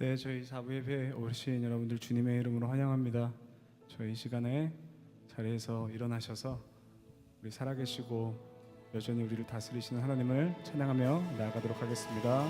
네, 저희 4부 예배 오신 여러분들 주님의 이름으로 환영합니다. 저희 시간에 자리에서 일어나셔서 우리 살아계시고 여전히 우리를 다스리시는 하나님을 찬양하며 나아가도록 하겠습니다.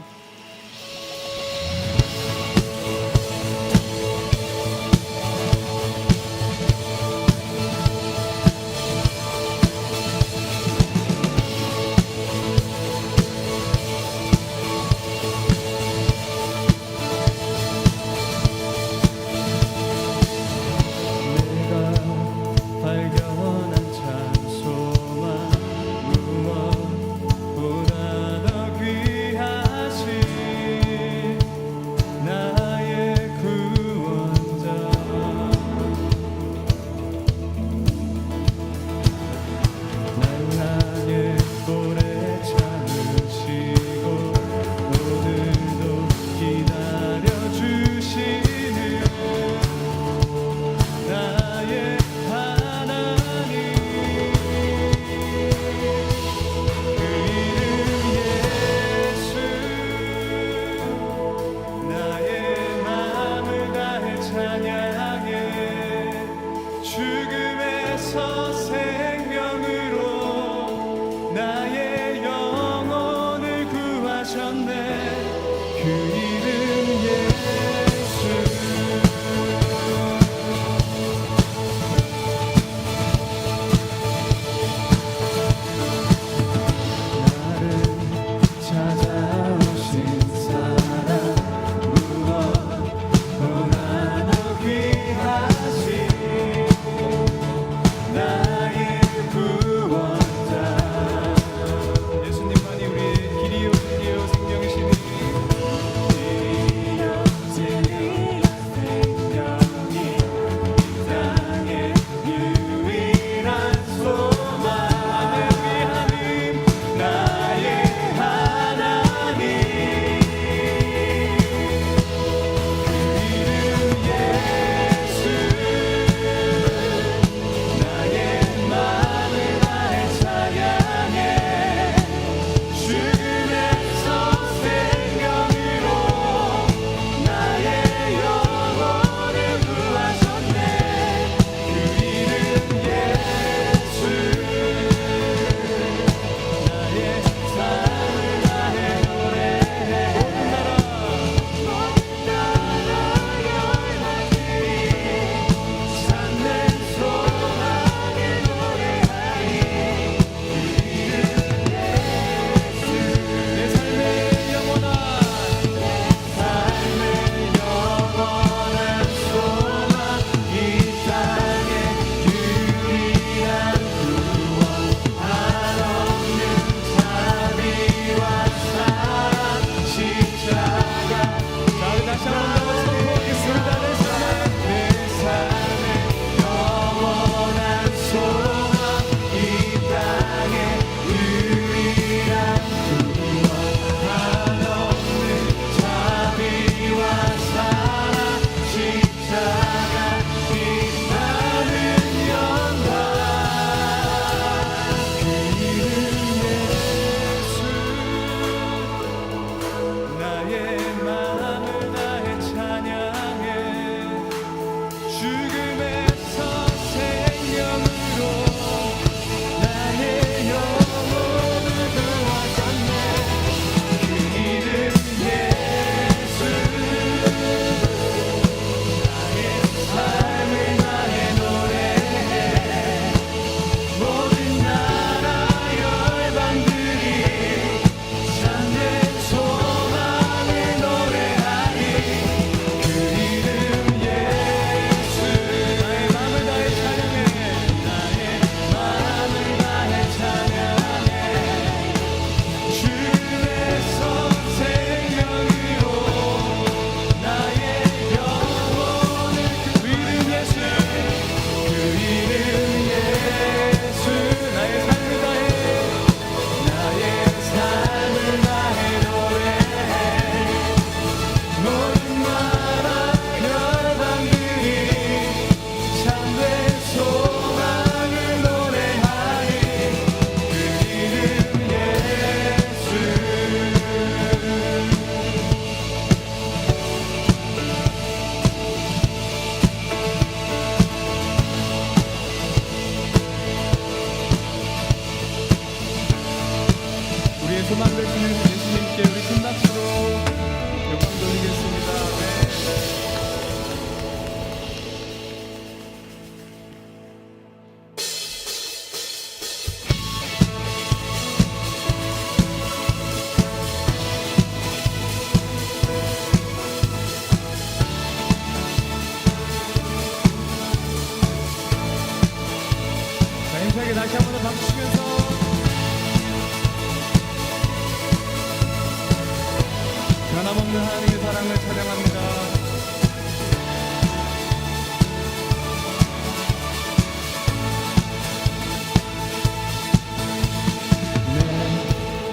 주의 사랑을 찬양합니다.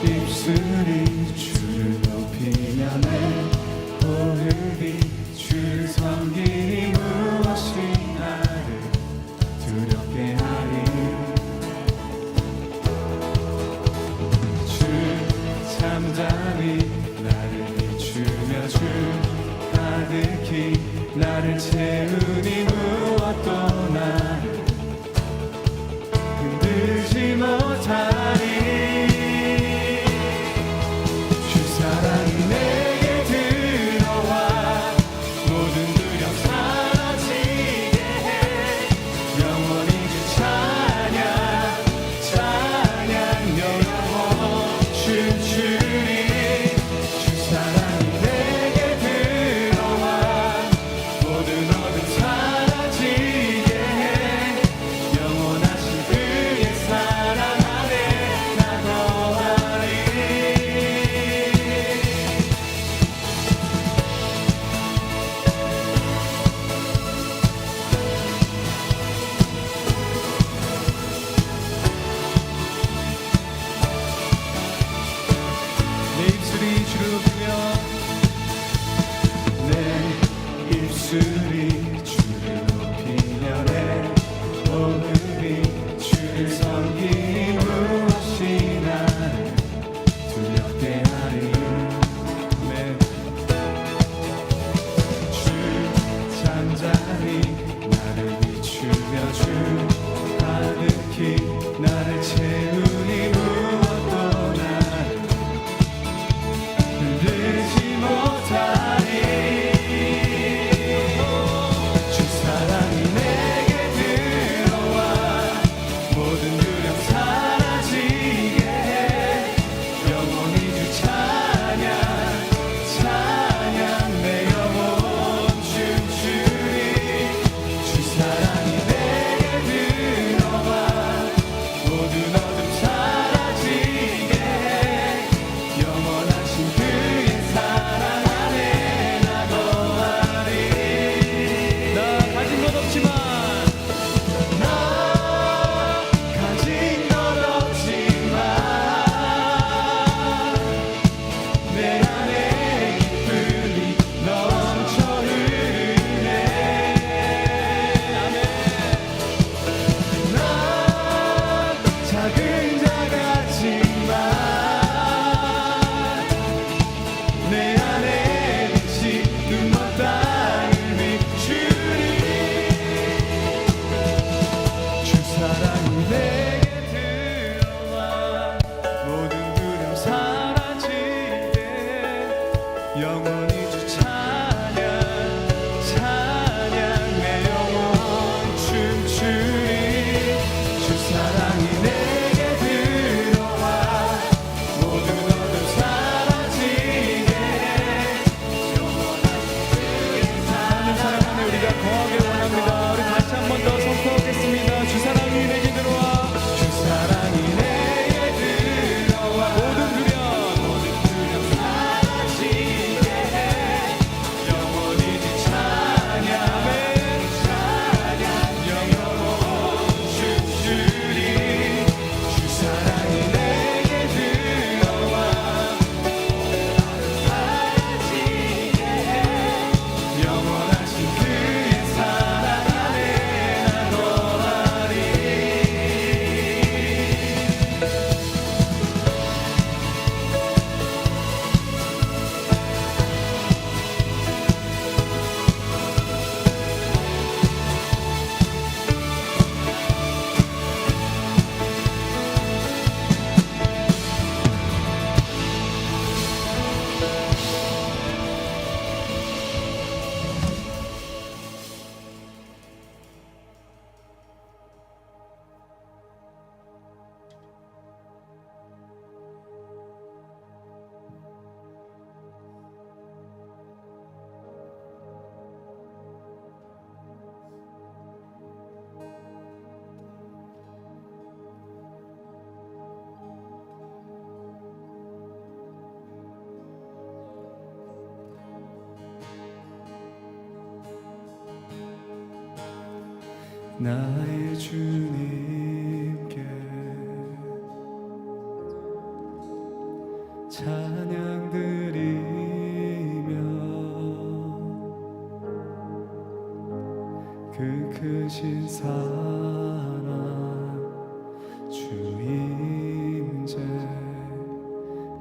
내 입술이 주를 높이며 내 호흡이 주를 섬기니 무엇이 나를 두렵게 하리. 주 잠잠히 나를 비추며 주 가득히 나를 채우니 무엇도 나를 흔들지 못하리. 주 사랑이 내게 들어와 모든 두려움 사라지게 해. 영원히 주 찬양 찬양 여러분 춤추리. 주 사랑이 내게 들어와 모든 어둠 사라지게 해. 나의 주님께 찬양 드리며 그 크신 사랑 주 임재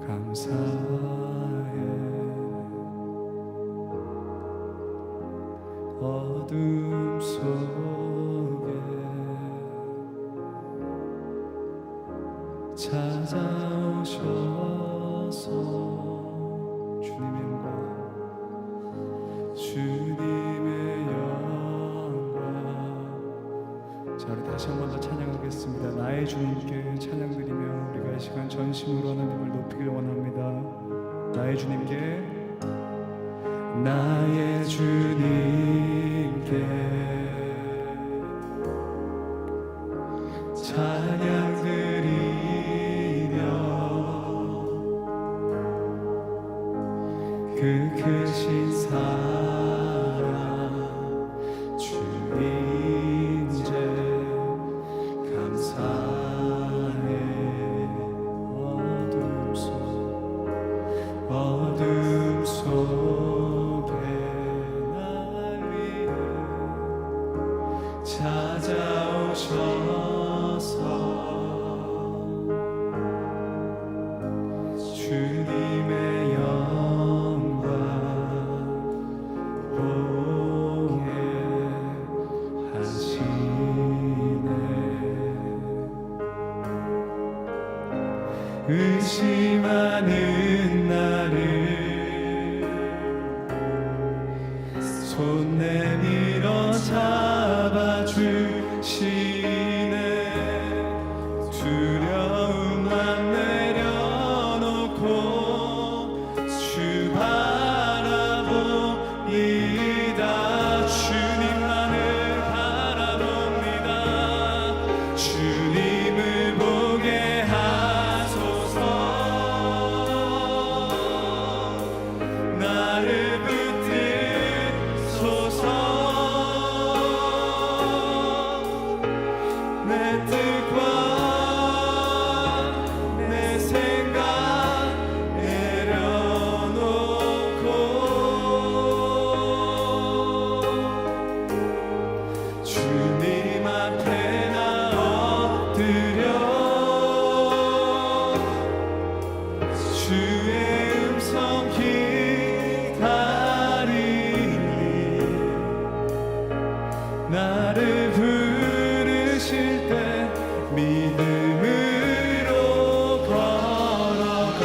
감사해. 어둠 속에 찾아오셔서 주님의 영광 주님의 영광. 자, 우리 다시 한 번 더 찬양하겠습니다. 나의 주님께 찬양드리며 우리가 이 시간 전심으로 하나님을 높이길 원합니다. 나의 주님께 나의 주님께 찬양 드리며 그 크신 사랑 주 임재 감사해. 어둠 속에 날 위해 찾아오셔서 주님의 영광 보게 하시네. 의심하는 나를 손 내밀어 잡아주시네. 두려움만 내려놓고 주 바라봅니다. 주님만을 바라봅니다. 주님을 보게 하소서. 나를 붙드소서. 내 뜻과 내 생각 내려놓고 주님 앞에 나 엎드려 주의 음성 기다리니 나를 부르실 때 믿음으로 걸어가리.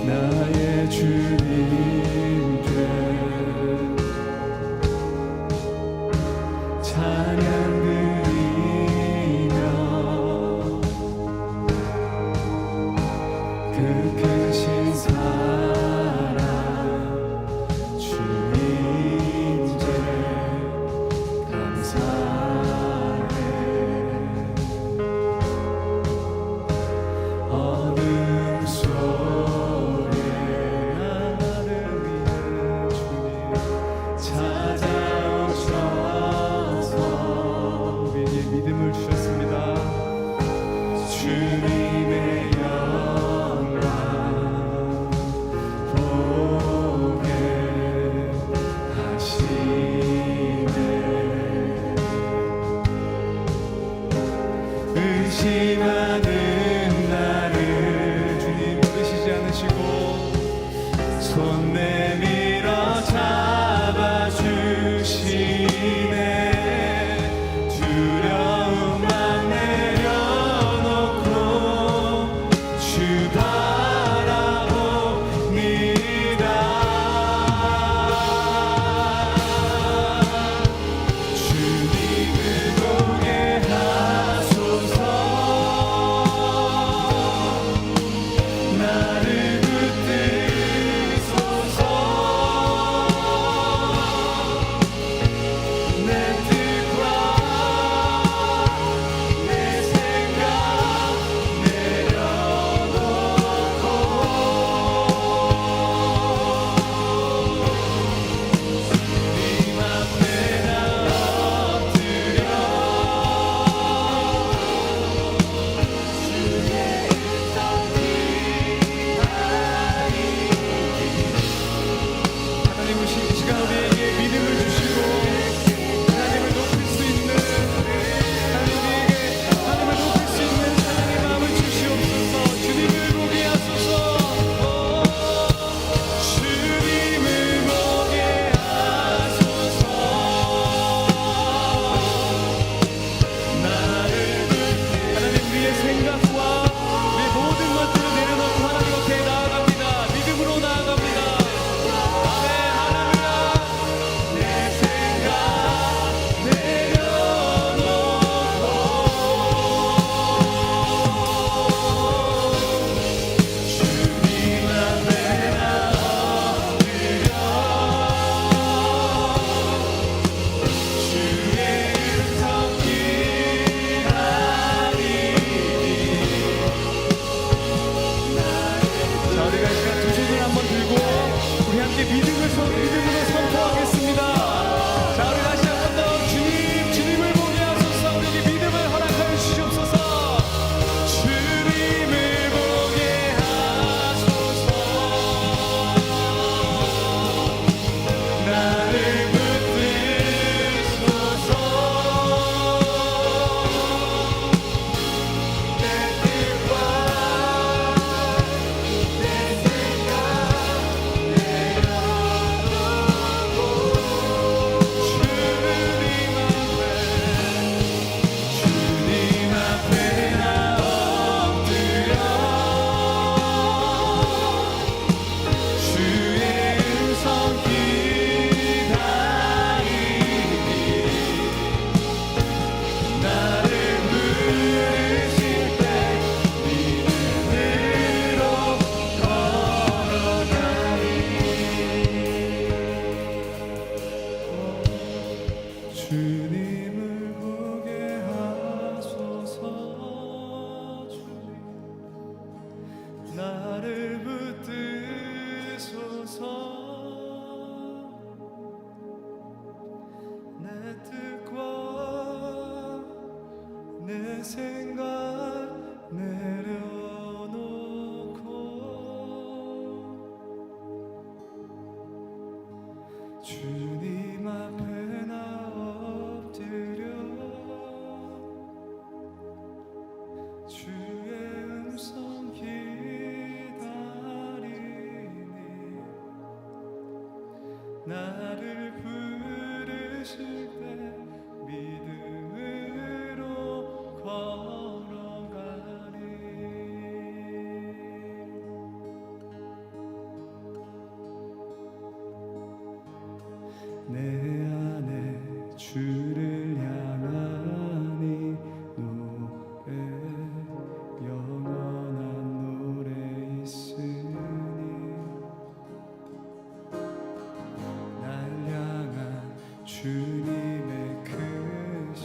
나의 주님께 찬양 드리며 그 크신 사랑 주 임재 감사해. 어둠 속에 나를 위해 주님 찾아오셔서 우리에게 믿음을 주셨습니다. 주님의 영광 보게 하시네. 의심하는 나를 주님 부르시지 않으시고 손 내밀어 잡아주시네. 두려움만 내려놓고 주 바라봅니다. 주님을 보게 하소서. 주님을 보게 하소서. 주님 나를 붙드소서. 내 뜻과 내 생각 내려놓고 주님 앞에 나 엎드려 주의 음성 기다리니 나를 부르실 때 믿음으로 걸어가리. 내 안에 주를 향하니 노래 영원한 노래 있으니 날 향한 주님의 크신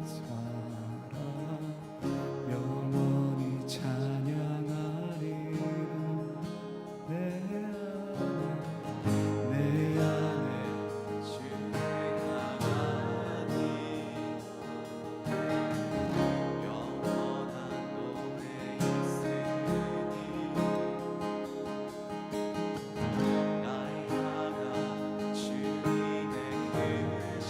사랑 영원히 찬양하리라. 내 안에 주를 향하니 영원한 노래 있으니 날 향한 주님의 크신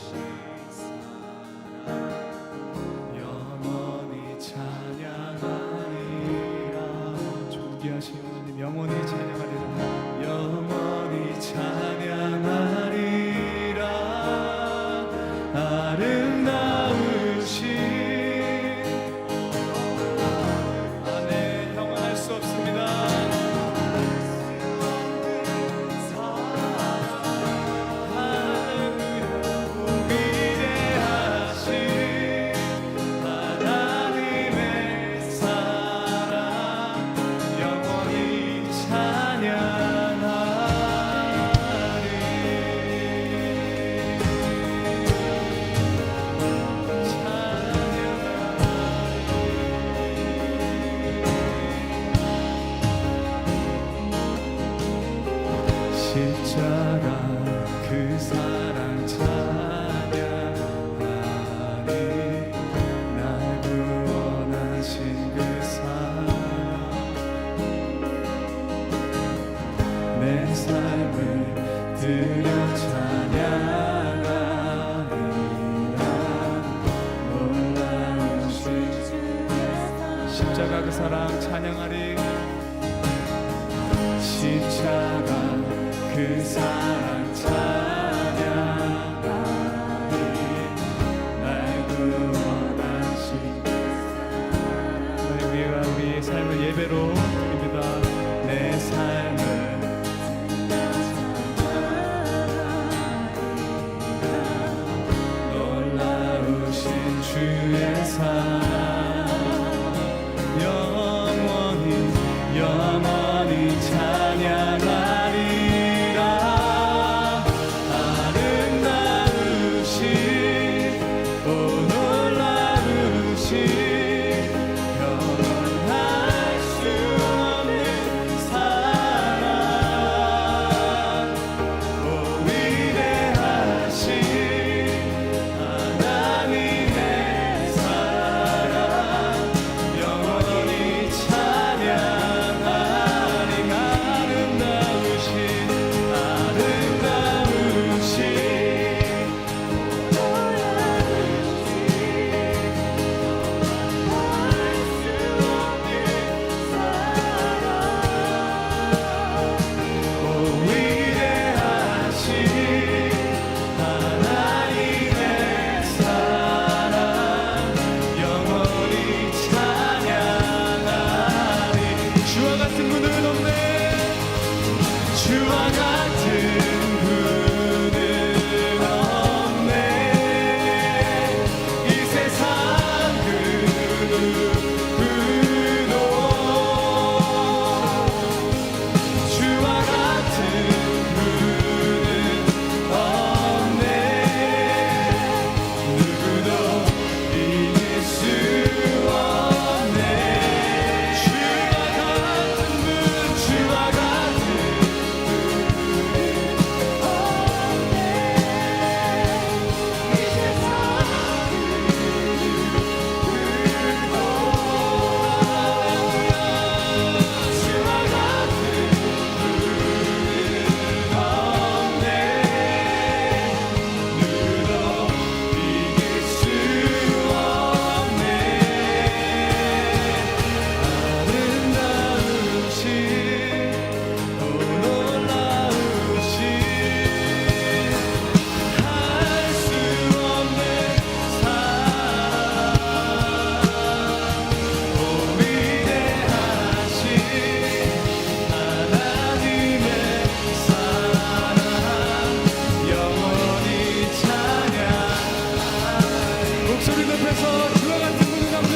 부르면서 주와 같은 분은 없네.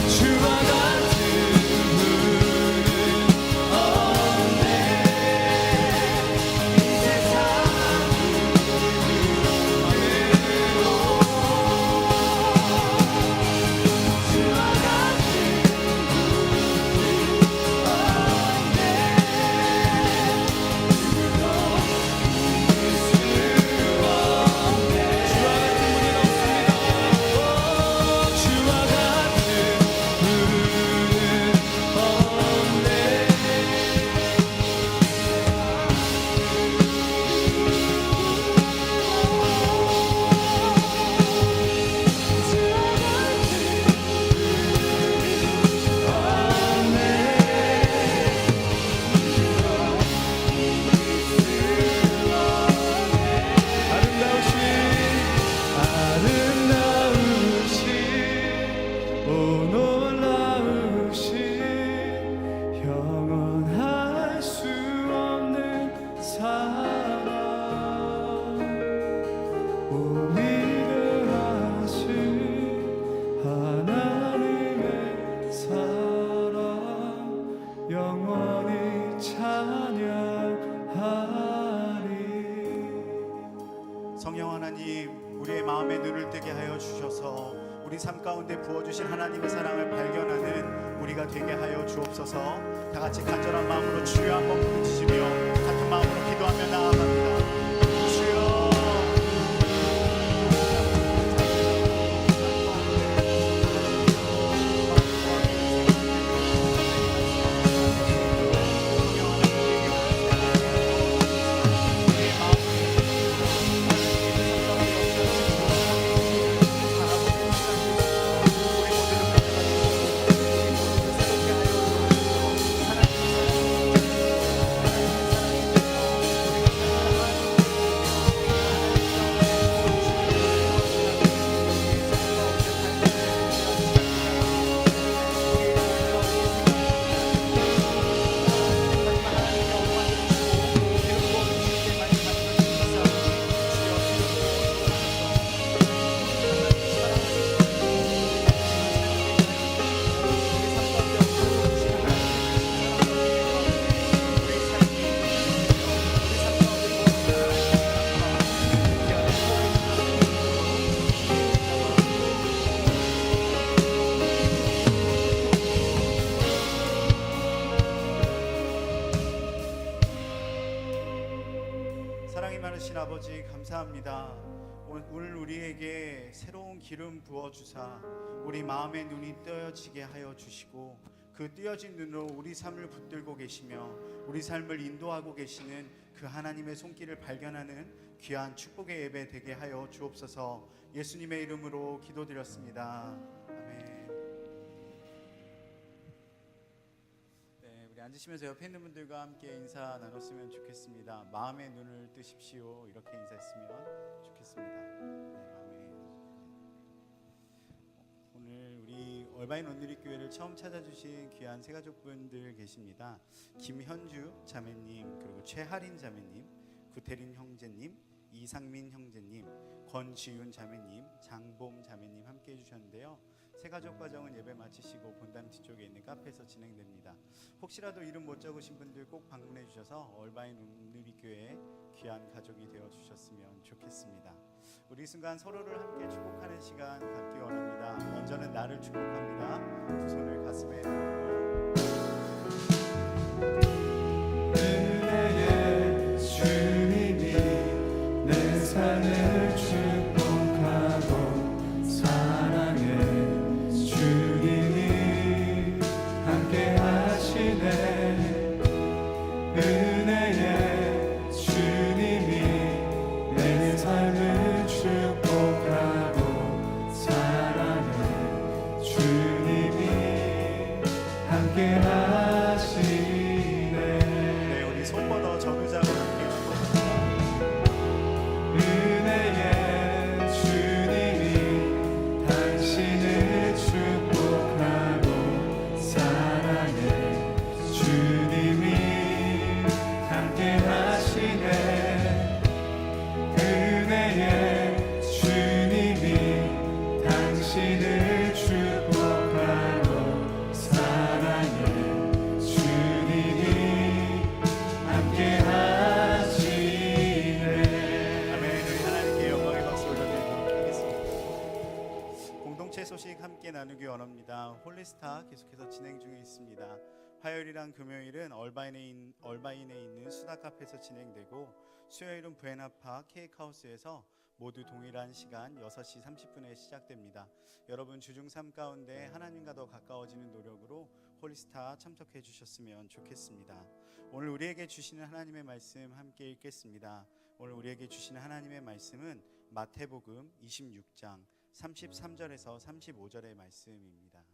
주와 같은 분은 없네. 이 세상 성령 하나님, 우리의 마음에 눈을 뜨게 하여 주셔서 우리 삶 가운데 부어주신 하나님의 사랑을 발견하는 우리가 되게 하여 주옵소서. 다 같이 간절한 마음으로 주여 한번 부르짖으며 같은 마음으로 기도하며 나아갑니다. 주여. 사랑이 많으신 아버지 감사합니다. 오늘 우리에게 새로운 기름 부어주사 우리 마음의 눈이 뜨여지게 하여 주시고 그 뜨여진 눈으로 우리 삶을 붙들고 계시며 우리 삶을 인도하고 계시는 그 하나님의 손길을 발견하는 귀한 축복의 예배 되게 하여 주옵소서. 예수님의 이름으로 기도드렸습니다. 아멘. 우리 앉으시면서 옆에 있는 분들과 함께 인사 나눴으면 좋겠습니다. 마음의 눈을 뜨십시오. 이렇게 인사했으면 좋겠습니다. 네, 아멘. 오늘 우리 얼바인 온누리교회를 처음 찾아주신 귀한 새가족분들 계십니다. 김현주 자매님, 그리고 최하린 자매님, 구태린 형제님, 이상민 형제님, 권지윤 자매님, 장봄 자매님 함께 해주셨는데요. 새가족 과정은 예배 마치시고 본당 뒤쪽에 있는 카페에서 진행됩니다. 혹시라도 이름 못 적으신 분들 꼭 방문해 주셔서 얼바인 온누리교회 귀한 가족이 되어 주셨으면 좋겠습니다. 우리 이 순간 서로를 함께 축복하는 시간 갖기 원합니다. 먼저는 나를 축복합니다. 두 손을 가슴에 놓고 은혜의 주님이 내 삶을 축복하고 사랑해 주님이 함께 하시네. 은혜의 주님이 내 삶을 축복하고 사랑해 주님이 함께 하시네. 축제 소식 함께 나누기 원합니다. 홀리스타 계속해서 진행 중에 있습니다. 화요일이랑 금요일은 얼바인에 있는 수다 카페에서 진행되고, 수요일은 부에나파 케이크하우스에서 모두 동일한 시간 6시 30분에 시작됩니다. 여러분 주중 삶 가운데 하나님과 더 가까워지는 노력으로 홀리스타 참석해 주셨으면 좋겠습니다. 오늘 우리에게 주시는 하나님의 말씀 함께 읽겠습니다. 오늘 우리에게 주시는 하나님의 말씀은 마태복음 26장 33절에서 35절의 말씀입니다.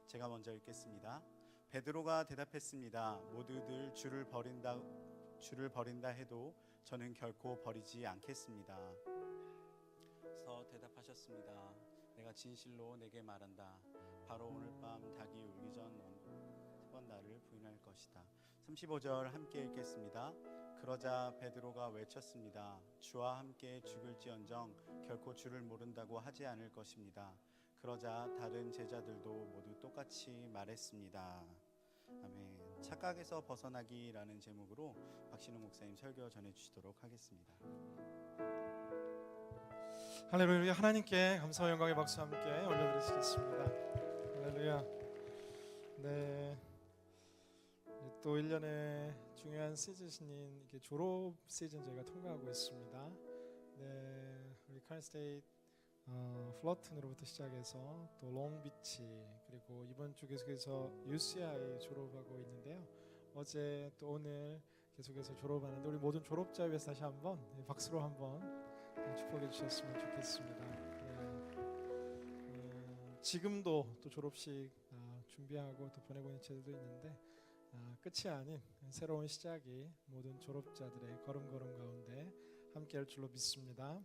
제가 먼저 읽겠습니다. 베드로가 대답했습니다. 모두들 주를 버린다 해도 저는 결코 버리지 않겠습니다. 서 대답하셨습니다. 내가 진실로 내게 말한다. 바로 오늘 밤 닭이 울기 전 3번 나를 부인할 것이다. 35절 함께 읽겠습니다. 그러자 베드로가 외쳤습니다. 주와 함께 죽을지언정 결코 주를 모른다고 하지 않을 것입니다. 그러자 다른 제자들도 모두 똑같이 말했습니다. 아멘. 착각에서 벗어나기라는 제목으로 박신우 목사님 설교 전해주시도록 하겠습니다. 할렐루야. 하나님께 감사와 영광의 박수 함께 올려드리겠습니다. 할렐루야. 네, 또 1년의 중요한 시즌인 이렇게 졸업 시즌 저희가 통과하고 있습니다. 네, 우리 칼스테이트 플러튼으로부터 시작해서 또 롱비치, 그리고 이번 주 계속해서 UCI 졸업하고 있는데요. 어제 또 오늘 계속해서 졸업하는데 우리 모든 졸업자 위해서 다시 한번 박수로 한번 축복해 주셨으면 좋겠습니다. 지금도 또 졸업식 준비하고 또 보내고 있는 제들도 있는데 끝이 아닌 새로운 시작이 모든 졸업자들의 걸음걸음 가운데 함께할 줄로 믿습니다.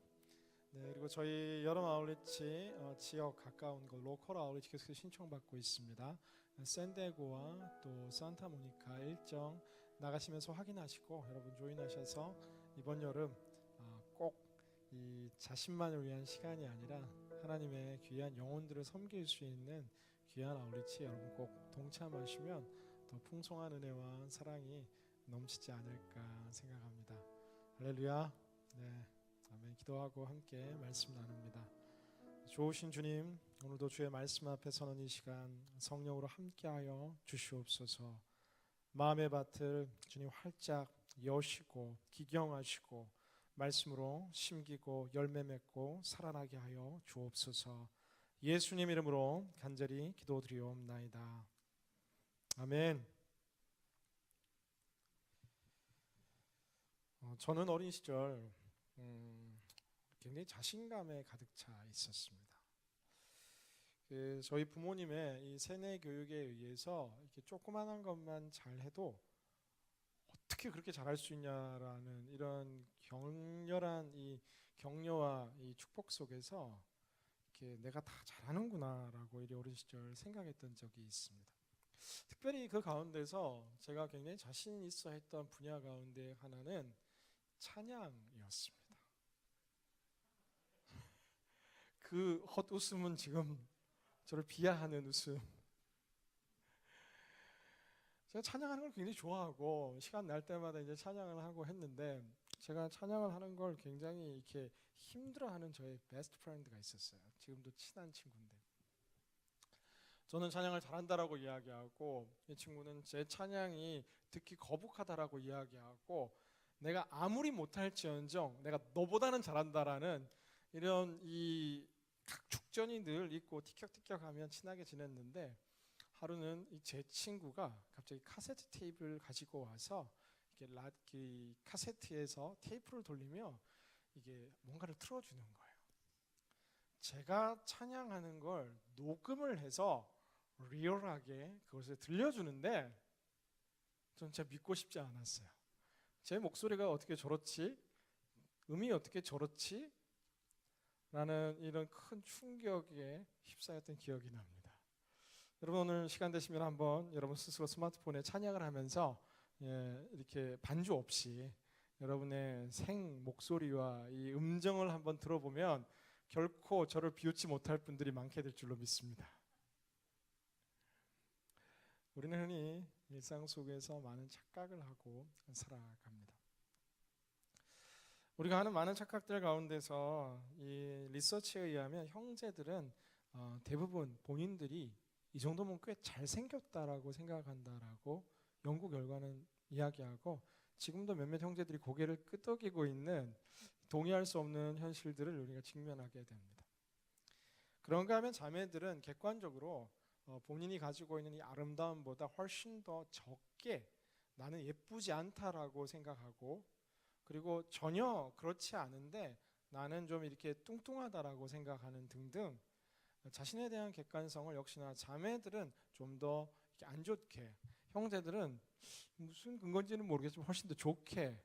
네, 그리고 저희 여름 아울리치 지역 가까운 거 로컬 아울리치 계속 신청받고 있습니다. 샌디에고와 또 산타모니카 일정 나가시면서 확인하시고 여러분 조인하셔서 이번 여름 꼭 이 자신만을 위한 시간이 아니라 하나님의 귀한 영혼들을 섬길 수 있는 귀한 아울리치 여러분 꼭 동참하시면 더 풍성한 은혜와 사랑이 넘치지 않을까 생각합니다. 할렐루야. 네, 아멘. 기도하고 함께 말씀 나눕니다. 좋으신 주님, 오늘도 주의 말씀 앞에 서는 이 시간 성령으로 함께하여 주시옵소서. 마음의 밭을 주님 활짝 여시고 기경하시고 말씀으로 심기고 열매 맺고 살아나게 하여 주옵소서. 예수님 이름으로 간절히 기도드리옵나이다. 아멘. 저는 어린 시절 굉장히 자신감에 가득 차 있었습니다. 저희 부모님의 이 세뇌 교육에 의해서 이렇게 조그만한 것만 잘해도 어떻게 그렇게 잘할 수 있냐라는 이런 격렬한 이 격려와 이 축복 속에서 이렇게 내가 다 잘하는구나라고 이 어린 시절 생각했던 적이 있습니다. 특별히 그 가운데서 제가 굉장히 자신 있어 했던 분야 가운데 하나는 찬양이었습니다. 그 헛웃음은 지금 저를 비하하는 웃음. 제가 찬양하는 걸 굉장히 좋아하고 시간 날 때마다 이제 찬양을 하고 했는데 제가 찬양을 하는 걸 굉장히 이렇게 힘들어하는 저의 베스트 프렌드가 있었어요. 지금도 친한 친구인데 저는 찬양을 잘한다라고 이야기하고 이 친구는 제 찬양이 듣기 거북하다라고 이야기하고 내가 아무리 못할지언정 내가 너보다는 잘한다라는 이런 이 각축전이 늘 있고 티격태격하면 친하게 지냈는데 하루는 제 친구가 갑자기 카세트 테이프를 가지고 와서 이렇게 카세트에서 테이프를 돌리며 이게 뭔가를 틀어주는 거예요. 제가 찬양하는 걸 녹음을 해서 리얼하게 그것을 들려주는데 전 진짜 믿고 싶지 않았어요. 제 목소리가 어떻게 저렇지? 음이 어떻게 저렇지? 라는 이런 큰 충격에 휩싸였던 기억이 납니다. 여러분 오늘 시간 되시면 한번 여러분 스스로 스마트폰에 찬양을 하면서 이렇게 반주 없이 여러분의 생 목소리와 이 음정을 한번 들어보면 결코 저를 비웃지 못할 분들이 많게 될 줄로 믿습니다. 우리는 흔히 일상 속에서 많은 착각을 하고 살아갑니다. 우리가 하는 많은 착각들 가운데서 이 리서치에 의하면 형제들은 대부분 본인들이 이 정도면 꽤 잘생겼다라고 생각한다라고 연구 결과는 이야기하고, 지금도 몇몇 형제들이 고개를 끄덕이고 있는 동의할 수 없는 현실들을 우리가 직면하게 됩니다. 그런가 하면 자매들은 객관적으로 본인이 가지고 있는 이 아름다움보다 훨씬 더 적게 나는 예쁘지 않다라고 생각하고, 그리고 전혀 그렇지 않은데 나는 좀 이렇게 뚱뚱하다라고 생각하는 등등, 자신에 대한 객관성을 역시나 자매들은 좀 더 안 좋게, 형제들은 무슨 근거인지는 모르겠지만 훨씬 더 좋게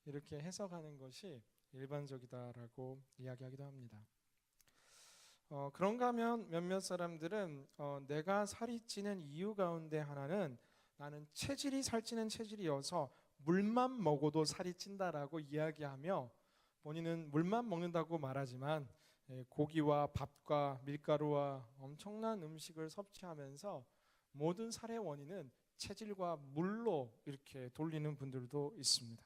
이렇게 해석하는 것이 일반적이다라고 이야기하기도 합니다. 그런가 하면 몇몇 사람들은 내가 살이 찌는 이유 가운데 하나는 나는 체질이 살찌는 체질이어서 물만 먹어도 살이 찐다라고 이야기하며, 본인은 물만 먹는다고 말하지만 고기와 밥과 밀가루와 엄청난 음식을 섭취하면서 모든 살의 원인은 체질과 물로 이렇게 돌리는 분들도 있습니다.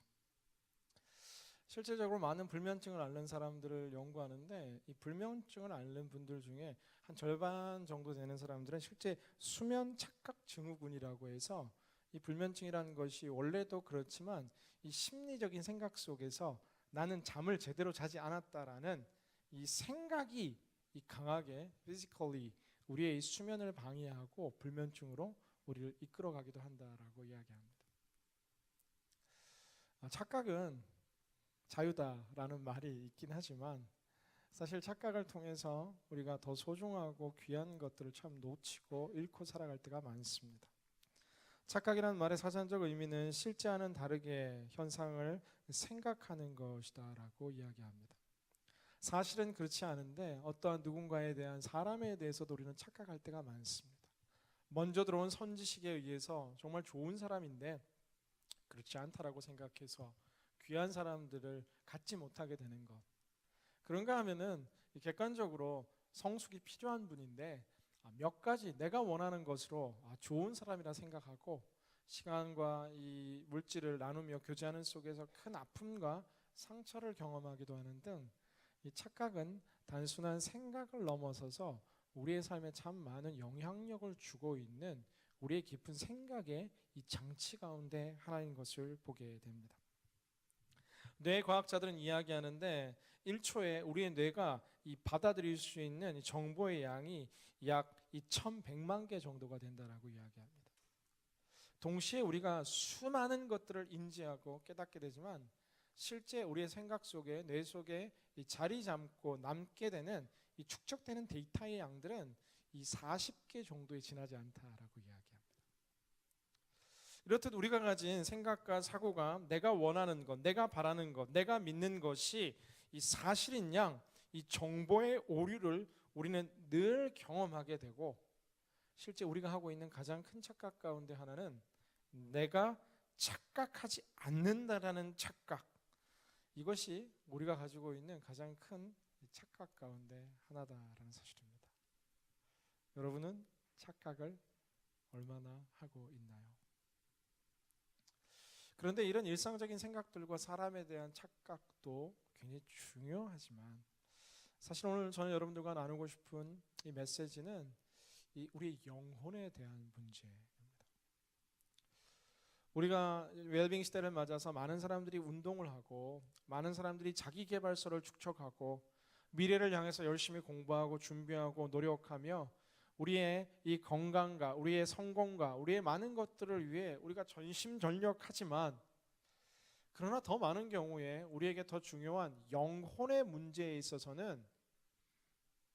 실제적으로 많은 불면증을 앓는 사람들을 연구하는데, 이 불면증을 앓는 분들 중에 한 절반 정도 되는 사람들은 실제 수면 착각 증후군이라고 해서, 이 불면증이라는 것이 원래도 그렇지만 이 심리적인 생각 속에서 나는 잠을 제대로 자지 않았다라는 이 생각이 이 강하게 physically 우리의 이 수면을 방해하고 불면증으로 우리를 이끌어가기도 한다라고 이야기합니다. 착각은 자유다라는 말이 있긴 하지만 사실 착각을 통해서 우리가 더 소중하고 귀한 것들을 참 놓치고 잃고 살아갈 때가 많습니다. 착각이라는 말의 사전적 의미는 실제와는 다르게 현상을 생각하는 것이다라고 이야기합니다. 사실은 그렇지 않은데 어떠한 누군가에 대한, 사람에 대해서도 우리는 착각할 때가 많습니다. 먼저 들어온 선지식에 의해서 정말 좋은 사람인데 그렇지 않다라고 생각해서 귀한 사람들을 갖지 못하게 되는 것. 그런가 하면은 객관적으로 성숙이 필요한 분인데 몇 가지 내가 원하는 것으로 좋은 사람이라 생각하고 시간과 이 물질을 나누며 교제하는 속에서 큰 아픔과 상처를 경험하기도 하는 등, 이 착각은 단순한 생각을 넘어서서 우리의 삶에 참 많은 영향력을 주고 있는 우리의 깊은 생각의 이 장치 가운데 하나인 것을 보게 됩니다. 뇌 과학자들은 이야기하는데 1초에 우리의 뇌가 이 받아들일 수 있는 이 정보의 양이 약 2,100만 개 정도가 된다라고 이야기합니다. 동시에 우리가 수많은 것들을 인지하고 깨닫게 되지만 실제 우리의 생각 속에, 뇌 속에 이 자리 잡고 남게 되는 이 축적되는 데이터의 양들은 이 40개 정도에 지나지 않다라고 이야기합니다. 이렇듯 우리가 가진 생각과 사고가 내가 원하는 것, 내가 바라는 것, 내가 믿는 것이 이 사실인 양, 이 정보의 오류를 우리는 늘 경험하게 되고, 실제 우리가 하고 있는 가장 큰 착각 가운데 하나는 내가 착각하지 않는다라는 착각, 이것이 우리가 가지고 있는 가장 큰 착각 가운데 하나다라는 사실입니다. 여러분은 착각을 얼마나 하고 있나요? 그런데 이런 일상적인 생각들과 사람에 대한 착각도 굉장히 중요하지만, 사실 오늘 저는 여러분들과 나누고 싶은 이 메시지는 이 우리의 영혼에 대한 문제입니다. 우리가 웰빙 시대를 맞아서 많은 사람들이 운동을 하고, 많은 사람들이 자기계발서를 축적하고, 미래를 향해서 열심히 공부하고 준비하고 노력하며 우리의 이 건강과 우리의 성공과 우리의 많은 것들을 위해 우리가 전심전력하지만, 그러나 더 많은 경우에 우리에게 더 중요한 영혼의 문제에 있어서는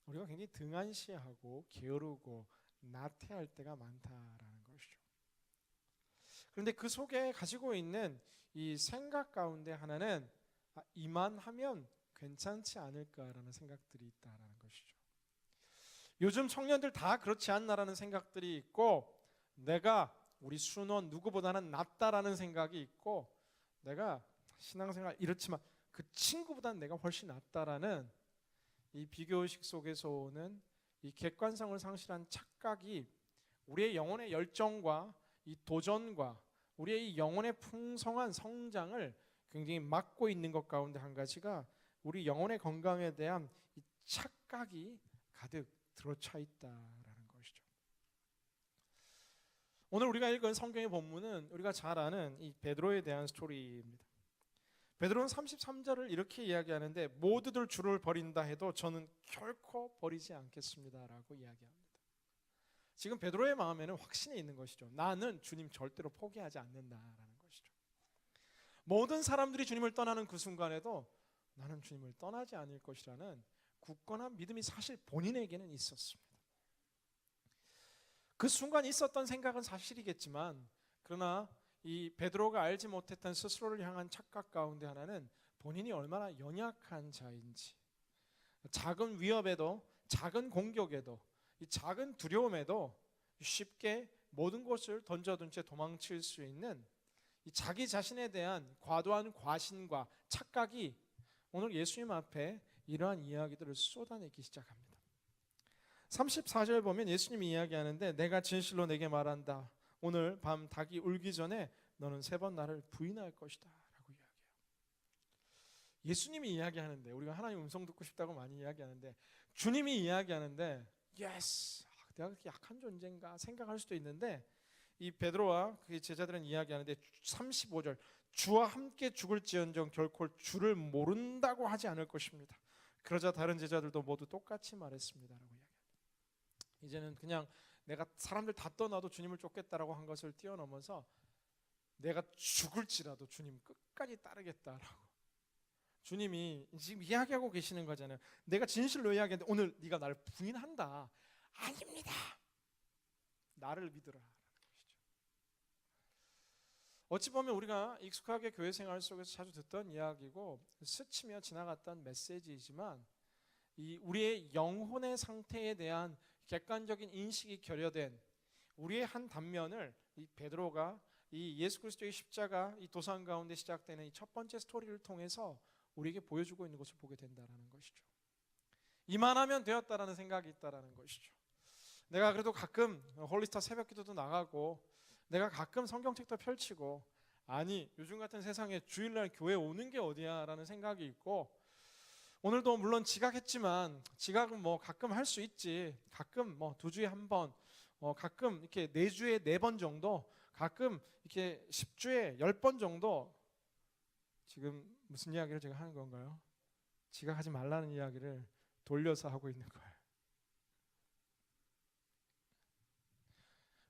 우리가 굉장히 등한시하고 게으르고 나태할 때가 많다라는 것이죠. 그런데 그 속에 가지고 있는 이 생각 가운데 하나는 이만하면 괜찮지 않을까라는 생각들이 있다라는 것이죠. 요즘 청년들 다 그렇지 않나라는 생각들이 있고, 내가 우리 순원 누구보다는 낫다라는 생각이 있고, 내가 신앙생활 이렇지만 그 친구보다는 내가 훨씬 낫다라는 이 비교의식 속에서 오는 이 객관성을 상실한 착각이 우리의 영혼의 열정과 이 도전과 우리의 이 영혼의 풍성한 성장을 굉장히 막고 있는 것 가운데 한 가지가 우리 영혼의 건강에 대한 이 착각이 가득 들어차 있다라는 것이죠. 오늘 우리가 읽은 성경의 본문은 우리가 잘 아는 이 베드로에 대한 스토리입니다. 베드로는 33절을 이렇게 이야기하는데 모두들 주를 버린다 해도 저는 결코 버리지 않겠습니다라고 이야기합니다. 지금 베드로의 마음에는 확신이 있는 것이죠. 나는 주님 절대로 포기하지 않는다라는 것이죠. 모든 사람들이 주님을 떠나는 그 순간에도 나는 주님을 떠나지 않을 것이라는 굳건한 믿음이 사실 본인에게는 있었습니다. 그 순간 있었던 생각은 사실이겠지만 그러나 이 베드로가 알지 못했던 스스로를 향한 착각 가운데 하나는 본인이 얼마나 연약한 자인지, 작은 위협에도 작은 공격에도 이 작은 두려움에도 쉽게 모든 것을 던져둔 채 도망칠 수 있는 이 자기 자신에 대한 과도한 과신과 착각이 오늘 예수님 앞에 이러한 이야기들을 쏟아내기 시작합니다. 34절 보면 예수님이 이야기하는데 내가 진실로 내게 말한다. 오늘 밤 닭이 울기 전에 너는 3번 나를 부인할 것이다 라고 이야기해요. 예수님이 이야기하는데 우리가 하나님 음성 듣고 싶다고 많이 이야기하는데 주님이 이야기하는데 예스, 내가 그렇게 약한 존재인가 생각할 수도 있는데 이 베드로와 그의 제자들은 이야기하는데 35절 주와 함께 죽을지언정 결코 주를 모른다고 하지 않을 것입니다. 그러자 다른 제자들도 모두 똑같이 말했습니다 라고 이야기합니다. 이제는 그냥 내가 사람들 다 떠나도 주님을 쫓겠다라고 한 것을 뛰어넘어서 내가 죽을지라도 주님 끝까지 따르겠다라고 주님이 지금 이야기하고 계시는 거잖아요. 내가 진실로 이야기하는데 오늘 네가 나를 부인한다. 아닙니다. 나를 믿으라라는 것이죠. 어찌 보면 우리가 익숙하게 교회 생활 속에서 자주 듣던 이야기고 스치며 지나갔던 메시지이지만 이 우리의 영혼의 상태에 대한 객관적인 인식이 결여된 우리의 한 단면을 이 베드로가 이 예수 그리스도의 십자가 이 도상 가운데 시작되는 이 첫 번째 스토리를 통해서 우리에게 보여주고 있는 것을 보게 된다는 것이죠. 이만하면 되었다라는 생각이 있다라는 것이죠. 내가 그래도 가끔 홀리스타 새벽기도도 나가고 내가 가끔 성경책도 펼치고 아니 요즘 같은 세상에 주일날 교회 오는 게 어디야라는 생각이 있고 오늘도 물론 지각했지만 지각은 뭐 가끔 할 수 있지. 가끔 뭐 2주에 1번, 가끔 이렇게 4주에 4번 정도, 가끔 이렇게 10주에 10번 정도. 지금 무슨 이야기를 제가 하는 건가요? 지각하지 말라는 이야기를 돌려서 하고 있는 거예요.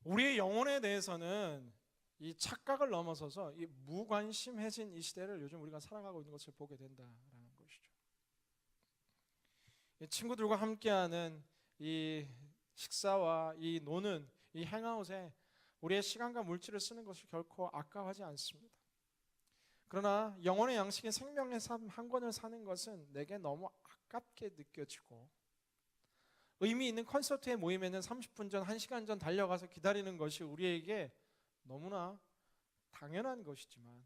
우리의 영혼에 대해서는 이 착각을 넘어서서 이 무관심해진 이 시대를 요즘 우리가 살아가고 있는 것을 보게 된다라는 것이죠. 이 친구들과 함께하는 이 식사와 이 노는 이 행아웃에 우리의 시간과 물질을 쓰는 것을 결코 아까워하지 않습니다. 그러나 영혼의 양식인 생명의 삶 한 권을 사는 것은 내게 너무 아깝게 느껴지고 의미 있는 콘서트의 모임에는 30분 전, 1시간 전 달려가서 기다리는 것이 우리에게 너무나 당연한 것이지만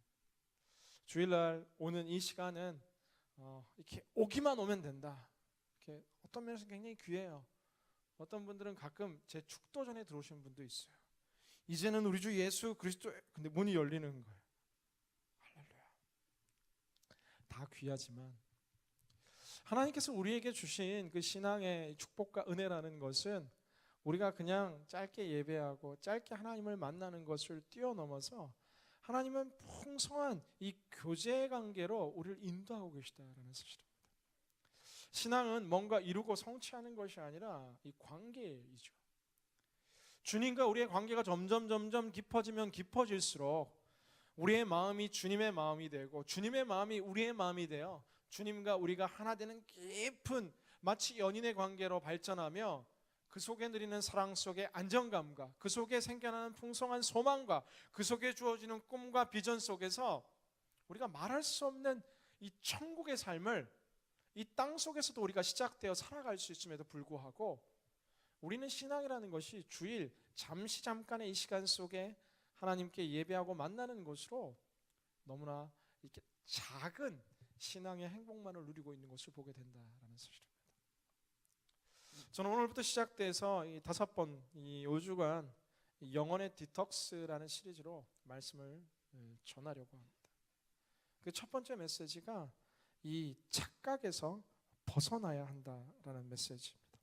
주일날 오는 이 시간은 이렇게 오기만 오면 된다. 이렇게 어떤 면에서 굉장히 귀해요. 어떤 분들은 가끔 제 축도 전에 들어오시는 분도 있어요. 이제는 우리 주 예수 그리스도 근데 문이 열리는 거예요. 할렐루야. 다 귀하지만 하나님께서 우리에게 주신 그 신앙의 축복과 은혜라는 것은 우리가 그냥 짧게 예배하고 짧게 하나님을 만나는 것을 뛰어넘어서 하나님은 풍성한 이 교제 관계로 우리를 인도하고 계시다라는 사실입니다. 신앙은 뭔가 이루고 성취하는 것이 아니라 이 관계이죠. 주님과 우리의 관계가 점점 깊어지면 깊어질수록 우리의 마음이 주님의 마음이 되고 주님의 마음이 우리의 마음이 되어 주님과 우리가 하나 되는 깊은 마치 연인의 관계로 발전하며 그 속에 누리는 사랑 속의 안정감과 그 속에 생겨나는 풍성한 소망과 그 속에 주어지는 꿈과 비전 속에서 우리가 말할 수 없는 이 천국의 삶을 이 땅 속에서도 우리가 시작되어 살아갈 수 있음에도 불구하고 우리는 신앙이라는 것이 주일 잠깐의 이 시간 속에 하나님께 예배하고 만나는 것으로 너무나 이렇게 작은 신앙의 행복만을 누리고 있는 것을 보게 된다라는 사실입니다. 저는 오늘부터 시작돼서 이 5번 이 5주간 영혼의 디톡스라는 시리즈로 말씀을 전하려고 합니다. 그 첫 번째 메시지가 이 착각에서 벗어나야 한다라는 메시지입니다.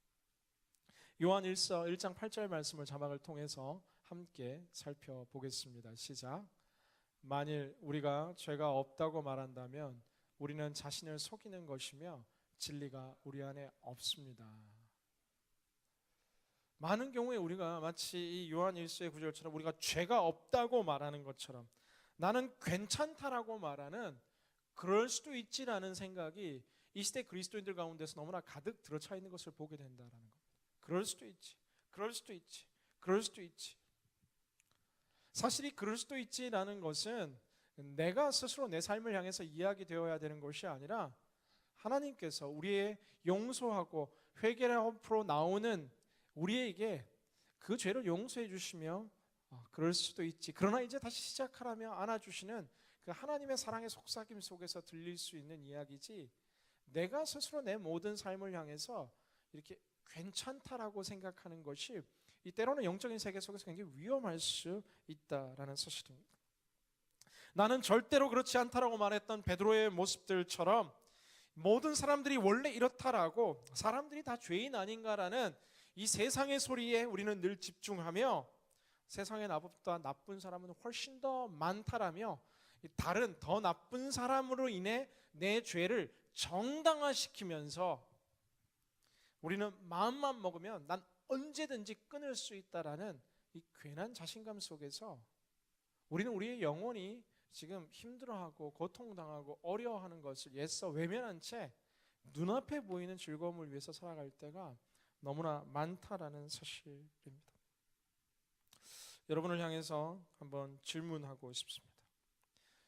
요한 1장 8절 말씀을 자막을 통해서 함께 살펴보겠습니다. 시작. 만일 우리가 죄가 없다고 말한다면 우리는 자신을 속이는 것이며 진리가 우리 안에 없습니다. 많은 경우에 우리가 마치 이 요한 1서의 구절처럼 우리가 죄가 없다고 말하는 것처럼 나는 괜찮다라고 말하는 그럴 수도 있지라는 생각이 이 시대 그리스도인들 가운데서 너무나 가득 들어차 있는 것을 보게 된다라는 겁니다. 그럴 수도 있지. 그럴 수도 있지. 그럴 수도 있지. 사실이 그럴 수도 있지라는 것은 내가 스스로 내 삶을 향해서 이야기되어야 되는 것이 아니라 하나님께서 우리의 용서하고 회개를 앞으로 나오는 우리에게 그 죄를 용서해 주시며 그럴 수도 있지. 그러나 이제 다시 시작하라며 안아주시는 그 하나님의 사랑의 속삭임 속에서 들릴 수 있는 이야기지, 내가 스스로 내 모든 삶을 향해서 이렇게 괜찮다라고 생각하는 것이 이 때로는 영적인 세계 속에서 굉장히 위험할 수 있다라는 사실입니다. 나는 절대로 그렇지 않다라고 말했던 베드로의 모습들처럼 모든 사람들이 원래 이렇다라고, 사람들이 다 죄인 아닌가라는 이 세상의 소리에 우리는 늘 집중하며 세상에 나보다 나쁜 사람은 훨씬 더 많다라며 다른 더 나쁜 사람으로 인해 내 죄를 정당화시키면서 우리는 마음만 먹으면 난 언제든지 끊을 수 있다라는 이 괜한 자신감 속에서 우리는 우리의 영혼이 지금 힘들어하고 고통당하고 어려워하는 것을 애써 외면한 채 눈앞에 보이는 즐거움을 위해서 살아갈 때가 너무나 많다라는 사실입니다. 여러분을 향해서 한번 질문하고 싶습니다.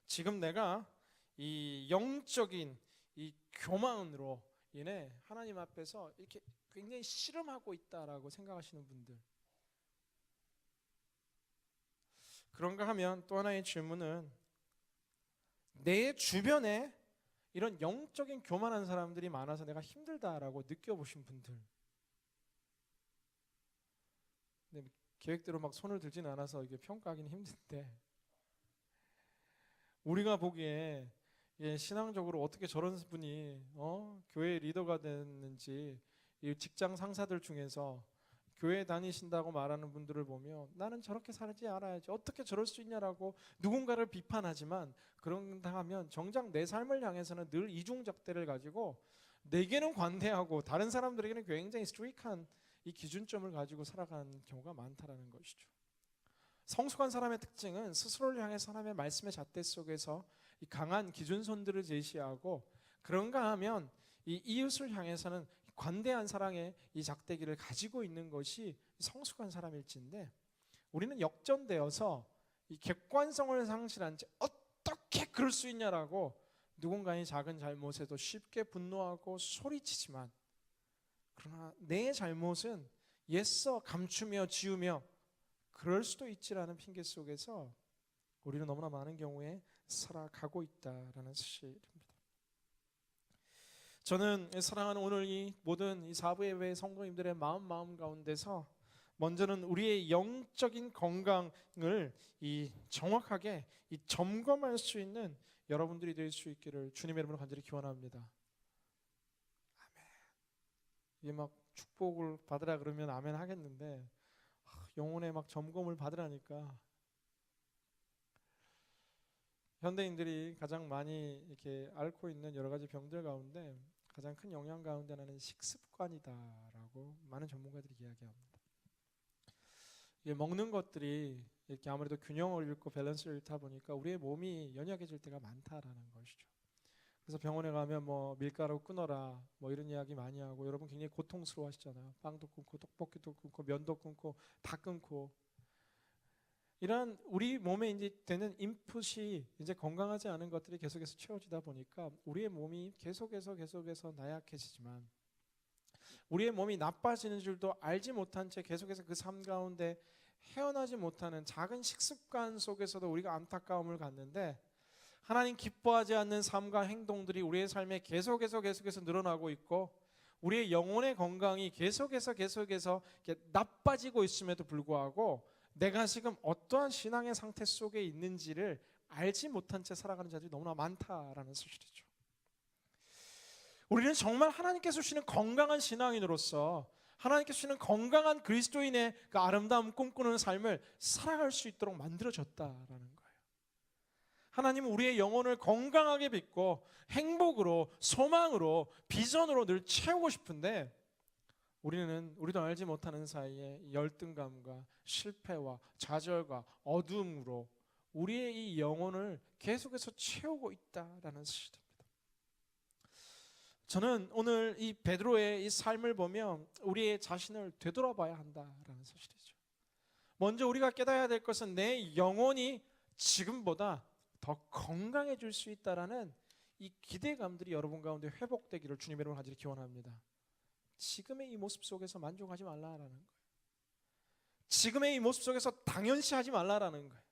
지금 내가 이 영적인 이 교만으로 인해 하나님 앞에서 이렇게 굉장히 씨름하고 있다라고 생각하시는 분들, 그런가 하면 또 하나의 질문은 내 주변에 이런 영적인 교만한 사람들이 많아서 내가 힘들다라고 느껴보신 분들, 근데 계획대로 막 손을 들지는 않아서 이게 평가하기는 힘든데, 우리가 보기에 신앙적으로 어떻게 저런 분이 교회 리더가 됐는지, 이 직장 상사들 중에서 교회 다니신다고 말하는 분들을 보면 나는 저렇게 살지 알아야지 어떻게 저럴 수 있냐라고 누군가를 비판하지만, 그런가 하면 정작 내 삶을 향해서는 늘 이중잣대를 가지고 내게는 관대하고 다른 사람들에게는 굉장히 스트릭한 이 기준점을 가지고 살아가는 경우가 많다라는 것이죠. 성숙한 사람의 특징은 스스로를 향해서 하나님의 말씀의 잣대 속에서 이 강한 기준선들을 제시하고, 그런가 하면 이 이웃을 향해서는 관대한 사랑의 이 작대기를 가지고 있는 것이 성숙한 사람일진데, 우리는 역전되어서 이 객관성을 상실한 채 어떻게 그럴 수 있냐라고 누군가의 작은 잘못에도 쉽게 분노하고 소리치지만, 그러나 내 잘못은 애써 감추며 지우며 그럴 수도 있지라는 핑계 속에서 우리는 너무나 많은 경우에 살아가고 있다라는 사실입니다. 저는 사랑하는 오늘 이 모든 이 사부 예배 성도님들의 마음 가운데서 먼저는 우리의 영적인 건강을 이 정확하게 이 점검할 수 있는 여러분들이 될 수 있기를 주님의 이름으로 간절히 기원합니다. 아멘. 이게 막 축복을 받으라 그러면 아멘 하겠는데, 영혼의 막 점검을 받으라니까, 현대인들이 가장 많이 이렇게 앓고 있는 여러 가지 병들 가운데 가장 큰 영향 가운데 하나는 식습관이다라고 많은 전문가들이 이야기합니다. 이게 먹는 것들이 이렇게 아무래도 균형을 잃고 밸런스를 잃다 보니까 우리의 몸이 연약해질 때가 많다라는 것이죠. 그래서 병원에 가면 뭐 밀가루 끊어라 뭐 이런 이야기 많이 하고, 여러분 굉장히 고통스러워하시잖아요. 빵도 끊고 떡볶이도 끊고 면도 끊고 다 끊고, 이런 우리 몸에 이제 되는 인풋이 이제 건강하지 않은 것들이 계속해서 채워지다 보니까 우리의 몸이 계속해서 나약해지지만, 우리의 몸이 나빠지는 줄도 알지 못한 채 계속해서 그 삶 가운데 헤어나지 못하는 작은 식습관 속에서도 우리가 안타까움을 갖는데, 하나님 기뻐하지 않는 삶과 행동들이 우리의 삶에 계속해서 늘어나고 있고, 우리의 영혼의 건강이 계속해서 나빠지고 있음에도 불구하고 내가 지금 어떠한 신앙의 상태 속에 있는지를 알지 못한 채 살아가는 자들이 너무나 많다라는 사실이죠. 우리는 정말 하나님께서 주시는 건강한 신앙인으로서 하나님께서 주시는 건강한 그리스도인의 그 아름다움 꿈꾸는 삶을 살아갈 수 있도록 만들어졌다라는 거예요. 하나님은 우리의 영혼을 건강하게 빚고 행복으로, 소망으로, 비전으로 늘 채우고 싶은데 우리도 알지 못하는 사이에 열등감과 실패와 좌절과 어두움으로 우리의 이 영혼을 계속해서 채우고 있다라는 사실입니다. 저는 오늘 이 베드로의 이 삶을 보면 우리의 자신을 되돌아봐야 한다라는 사실이죠. 먼저 우리가 깨달아야 될 것은 내 영혼이 지금보다 더 건강해질 수 있다라는 이 기대감들이 여러분 가운데 회복되기를 주님의 이름으로 간절히 기원합니다. 지금의 이 모습 속에서 만족하지 말라라는 거예요. 지금의 이 모습 속에서 당연시하지 말라라는 거예요.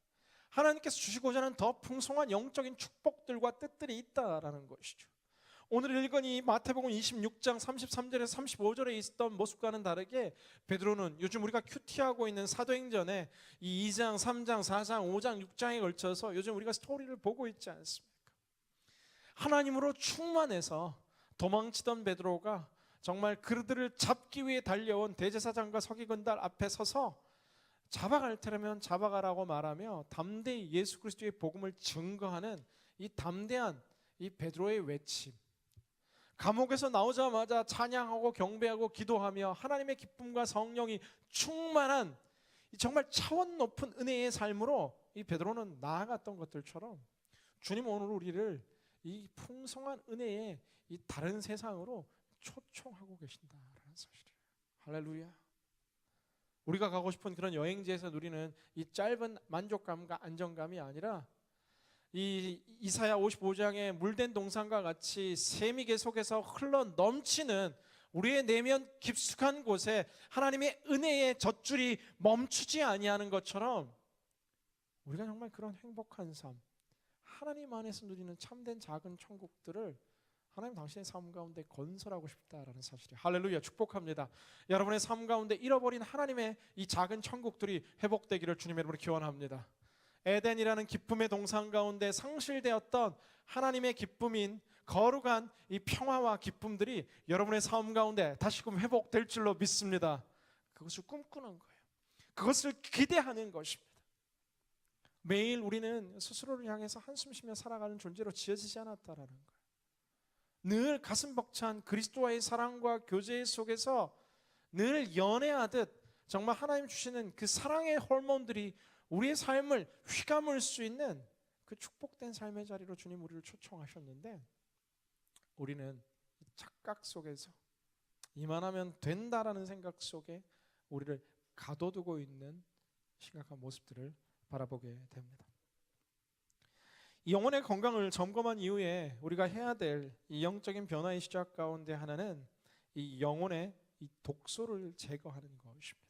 하나님께서 주시고자 하는 더 풍성한 영적인 축복들과 뜻들이 있다라는 것이죠. 오늘 읽은 이 마태복음 26장 33절에서 35절에 있었던 모습과는 다르게 베드로는 요즘 우리가 큐티하고 있는 사도행전에 이 2장, 3장, 4장, 5장, 6장에 걸쳐서 요즘 우리가 스토리를 보고 있지 않습니까? 하나님으로 충만해서 도망치던 베드로가 정말 그들을 잡기 위해 달려온 대제사장과 서기관들 앞에 서서 잡아갈 테라면 잡아가라고 말하며 담대히 예수 그리스도의 복음을 증거하는 이 담대한 이 베드로의 외침, 감옥에서 나오자마자 찬양하고 경배하고 기도하며 하나님의 기쁨과 성령이 충만한 정말 차원 높은 은혜의 삶으로 이 베드로는 나아갔던 것들처럼 주님 오늘 우리를 이 풍성한 은혜의 이 다른 세상으로 초청하고 계신다라는 사실이에요. 할렐루야. 우리가 가고 싶은 그런 여행지에서 누리는 이 짧은 만족감과 안정감이 아니라 이 이사야 55장의 물된 동산과 같이 샘이 계속해서 흘러 넘치는 우리의 내면 깊숙한 곳에 하나님의 은혜의 젖줄이 멈추지 아니하는 것처럼 우리가 정말 그런 행복한 삶, 하나님 안에서 누리는 참된 작은 천국들을 하나님 당신의 삶 가운데 건설하고 싶다라는 사실이에요. 할렐루야, 축복합니다. 여러분의 삶 가운데 잃어버린 하나님의 이 작은 천국들이 회복되기를 주님의 이름으로 기원합니다. 에덴이라는 기쁨의 동산 가운데 상실되었던 하나님의 기쁨인 거룩한 이 평화와 기쁨들이 여러분의 삶 가운데 다시금 회복될 줄로 믿습니다. 그것을 꿈꾸는 거예요. 그것을 기대하는 것입니다. 매일 우리는 스스로를 향해서 한숨 쉬며 살아가는 존재로 지어지지 않았다라는 거예요. 늘 가슴 벅찬 그리스도와의 사랑과 교제 속에서 늘 연애하듯 정말 하나님 주시는 그 사랑의 호르몬들이 우리의 삶을 휘감을 수 있는 그 축복된 삶의 자리로 주님 우리를 초청하셨는데 우리는 착각 속에서 이만하면 된다라는 생각 속에 우리를 가둬두고 있는 심각한 모습들을 바라보게 됩니다. 이 영혼의 건강을 점검한 이후에 우리가 해야 될 이 영적인 변화의 시작 가운데 하나는 이 영혼의 이 독소를 제거하는 것입니다.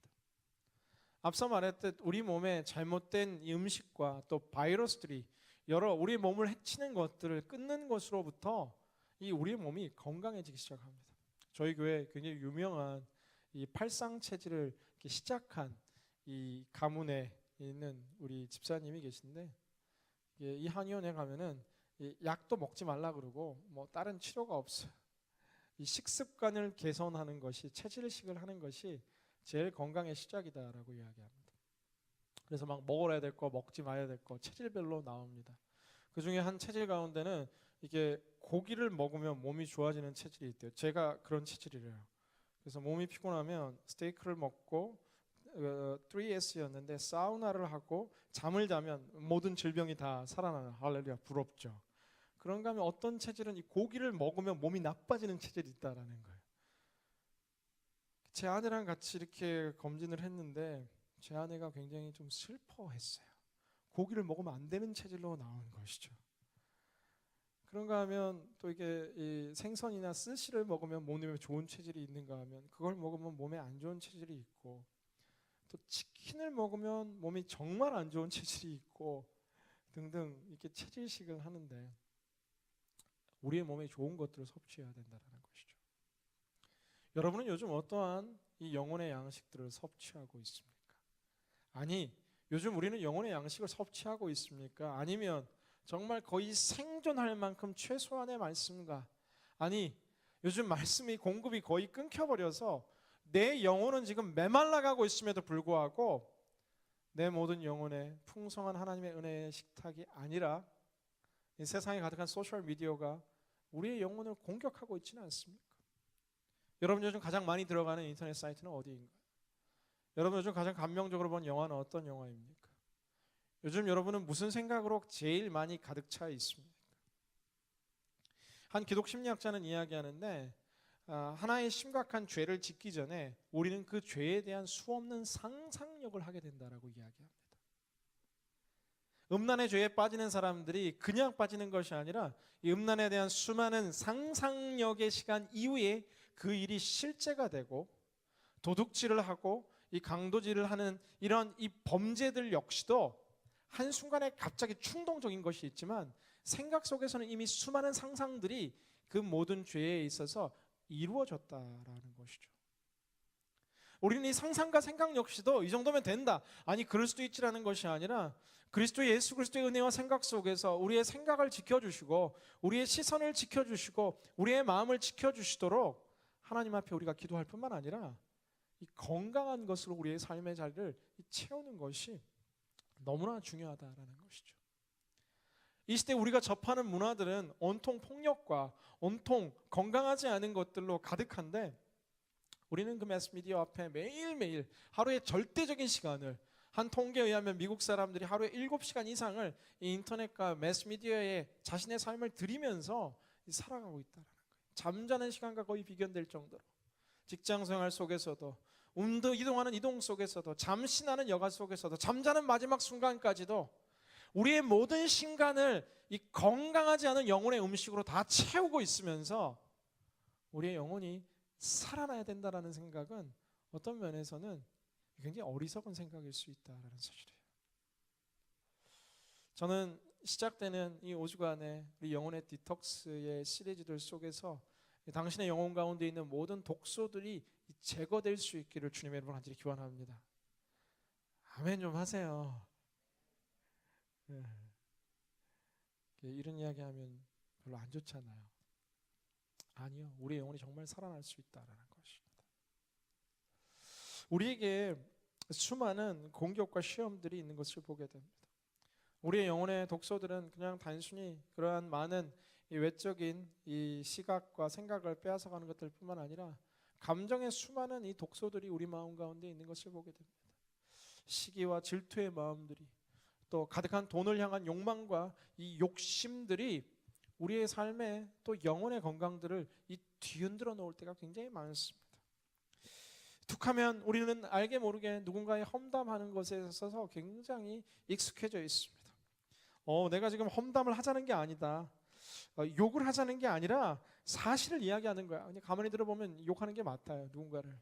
앞서 말했듯 우리 몸에 잘못된 이 음식과 또 바이러스들이 여러 우리 몸을 해치는 것들을 끊는 것으로부터 이 우리의 몸이 건강해지기 시작합니다. 저희 교회 굉장히 유명한 이 팔상 체질을 시작한 이 가문에 있는 우리 집사님이 계신데 이 한의원에 가면은 이 약도 먹지 말라 그러고 뭐 다른 치료가 없어요. 이 식습관을 개선하는 것이 체질식을 하는 것이 제일 건강의 시작이다라고 이야기합니다. 그래서 막 먹어야 될 거, 먹지 말아야 될 거 체질별로 나옵니다. 그 중에 한 체질 가운데는 이게 고기를 먹으면 몸이 좋아지는 체질이 있대요. 제가 그런 체질이래요. 그래서 몸이 피곤하면 스테이크를 먹고 3S였는데 사우나를 하고 잠을 자면 모든 질병이 다 살아나는, 할렐루야, 부럽죠. 그런가 하면 어떤 체질은 이 고기를 먹으면 몸이 나빠지는 체질이 있다라는 거예요. 제 아내랑 같이 이렇게 검진을 했는데 제 아내가 굉장히 좀 슬퍼했어요. 고기를 먹으면 안 되는 체질로 나온 것이죠. 그런가 하면 또 이게 이 생선이나 스시를 먹으면 몸에 좋은 체질이 있는가 하면 그걸 먹으면 몸에 안 좋은 체질이 있고, 또 치킨을 먹으면 몸이 정말 안 좋은 체질이 있고 등등 이렇게 체질식을 하는데 우리의 몸에 좋은 것들을 섭취해야 된다는 것이죠. 여러분은 요즘 어떠한 이 영혼의 양식들을 섭취하고 있습니까? 아니, 요즘 우리는 영혼의 양식을 섭취하고 있습니까? 아니면 정말 거의 생존할 만큼 최소한의 말씀과, 아니 요즘 말씀이 공급이 거의 끊겨버려서 내 영혼은 지금 메말라가고 있음에도 불구하고 내 모든 영혼에 풍성한 하나님의 은혜의 식탁이 아니라 이 세상에 가득한 소셜 미디어가 우리의 영혼을 공격하고 있지는 않습니까? 여러분 요즘 가장 많이 들어가는 인터넷 사이트는 어디인가요? 여러분 요즘 가장 감명적으로 본 영화는 어떤 영화입니까? 요즘 여러분은 무슨 생각으로 제일 많이 가득 차 있습니까? 한 기독 심리학자는 이야기하는데 하나의 심각한 죄를 짓기 전에 우리는 그 죄에 대한 수없는 상상력을 하게 된다라고 이야기합니다. 음란의 죄에 빠지는 사람들이 그냥 빠지는 것이 아니라 이 음란에 대한 수많은 상상력의 시간 이후에 그 일이 실제가 되고 도둑질을 하고 이 강도질을 하는 이런 이 범죄들 역시도 한순간에 갑자기 충동적인 것이 있지만 생각 속에서는 이미 수많은 상상들이 그 모든 죄에 있어서 이루어졌다라는 것이죠. 우리는 이 상상과 생각 역시도 이 정도면 된다, 아니 그럴 수도 있지라는 것이 아니라 그리스도 예수 그리스도의 은혜와 생각 속에서 우리의 생각을 지켜주시고 우리의 시선을 지켜주시고 우리의 마음을 지켜주시도록 하나님 앞에 우리가 기도할 뿐만 아니라 이 건강한 것으로 우리의 삶의 자리를 채우는 것이 너무나 중요하다라는 것이죠. 이 시대 우리가 접하는 문화들은 온통 폭력과 온통 건강하지 않은 것들로 가득한데 우리는 그 매스미디어 앞에 매일매일 하루의 절대적인 시간을, 한 통계에 의하면 미국 사람들이 하루에 7시간 이상을 이 인터넷과 매스미디어에 자신의 삶을 들이면서 살아가고 있다는 거예요. 잠자는 시간과 거의 비견될 정도로 직장생활 속에서도 이동하는 이동 속에서도 잠시 나는 여가 속에서도 잠자는 마지막 순간까지도 우리의 모든 시간을 이 건강하지 않은 영혼의 음식으로 다 채우고 있으면서 우리의 영혼이 살아나야 된다라는 생각은 어떤 면에서는 굉장히 어리석은 생각일 수 있다라는 사실이에요. 저는 시작되는 이 5주간의 우리 영혼의 디톡스의 시리즈들 속에서 당신의 영혼 가운데 있는 모든 독소들이 제거될 수 있기를 주님의 이름으로 간절히 기원합니다. 아멘 좀 하세요. 네. 이런 이야기하면 별로 안 좋잖아요. 아니요, 우리의 영혼이 정말 살아날 수 있다라는 것입니다. 우리에게 수많은 공격과 시험들이 있는 것을 보게 됩니다. 우리의 영혼의 독소들은 그냥 단순히 그러한 많은 이 외적인 이 시각과 생각을 빼앗아가는 것들 뿐만 아니라 감정의 수많은 이 독소들이 우리 마음 가운데 있는 것을 보게 됩니다. 시기와 질투의 마음들이, 또 가득한 돈을 향한 욕망과 이 욕심들이 우리의 삶에 또 영혼의 건강들을 이 뒤흔들어 놓을 때가 굉장히 많습니다. 툭하면 우리는 알게 모르게 누군가의 험담하는 것에 있어서 굉장히 익숙해져 있습니다. 내가 지금 험담을 하자는 게 아니다, 욕을 하자는 게 아니라 사실을 이야기하는 거야. 그냥 가만히 들어보면 욕하는 게 맞아요. 누군가를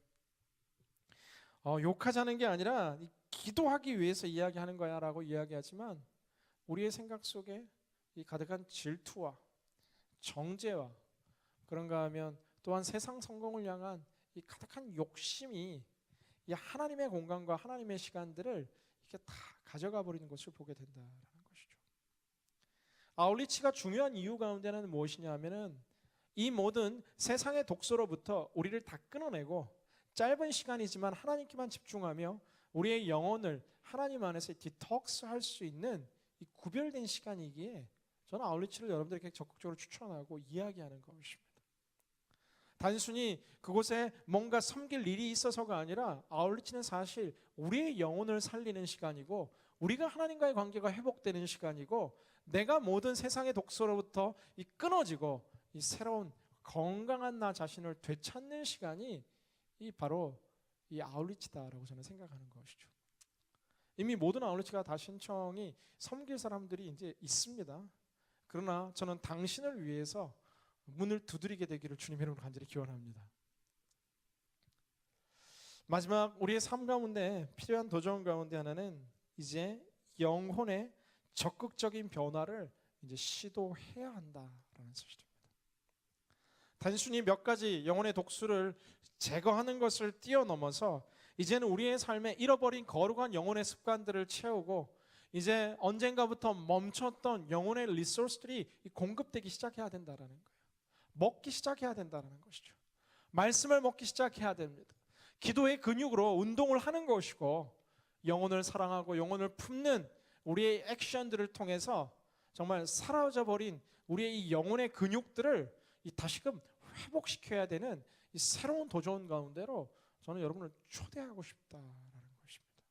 욕하자는 게 아니라 기도하기 위해서 이야기하는 거야 라고 이야기하지만 우리의 생각 속에 이 가득한 질투와 정죄와 그런가 하면 또한 세상 성공을 향한 이 가득한 욕심이 이 하나님의 공간과 하나님의 시간들을 이렇게 다 가져가 버리는 것을 보게 된다라는 것이죠. 아울리치가 중요한 이유 가운데는 무엇이냐 하면은 이 모든 세상의 독소로부터 우리를 다 끊어내고 짧은 시간이지만 하나님께만 집중하며 우리의 영혼을 하나님 안에서 디톡스 할 수 있는 이 구별된 시간이기에 저는 아울리치를 여러분들에게 적극적으로 추천하고 이야기하는 것입니다. 단순히 그곳에 뭔가 섬길 일이 있어서가 아니라 아울리치는 사실 우리의 영혼을 살리는 시간이고 우리가 하나님과의 관계가 회복되는 시간이고 내가 모든 세상의 독소로부터 이 끊어지고 이 새로운 건강한 나 자신을 되찾는 시간이 이 바로 이 아울리치다라고 저는 생각하는 것이죠. 이미 모든 아울리치가 다 신청이 섬길 사람들이 이제 있습니다. 그러나 저는 당신을 위해서 문을 두드리게 되기를 주님의 이름으로 간절히 기원합니다. 마지막 우리의 삶 가운데 필요한 도전 가운데 하나는 이제 영혼의 적극적인 변화를 이제 시도해야 한다라는 사실입니다. 단순히 몇 가지 영혼의 독수를 제거하는 것을 뛰어넘어서 이제는 우리의 삶에 잃어버린 거룩한 영혼의 습관들을 채우고 이제 언젠가부터 멈췄던 영혼의 리소스들이 공급되기 시작해야 된다라는 거예요. 먹기 시작해야 된다는 것이죠. 말씀을 먹기 시작해야 됩니다. 기도의 근육으로 운동을 하는 것이고 영혼을 사랑하고 영혼을 품는 우리의 액션들을 통해서 정말 사라져버린 우리의 이 영혼의 근육들을 다시금 회복시켜야 되는 이 새로운 도전 가운데로 저는 여러분을 초대하고 싶다라는 것입니다.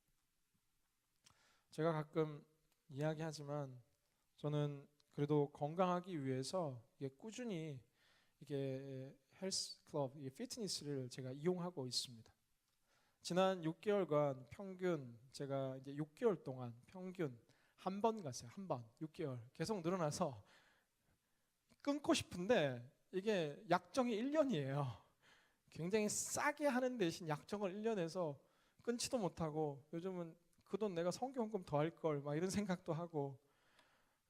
제가 가끔 이야기하지만 저는 그래도 건강하기 위해서 이게 꾸준히 이게 헬스 클럽, 이 피트니스를 제가 이용하고 있습니다. 지난 6개월간 평균 제가 이제 6개월 동안 평균 한 번 갔어요. 한 번. 6개월. 계속 늘어나서 끊고 싶은데 이게 약정이 1년이에요. 굉장히 싸게 하는 대신 약정을 1년 해서 끊지도 못하고 요즘은 그 돈 내가 성경금 더 할 걸 막 이런 생각도 하고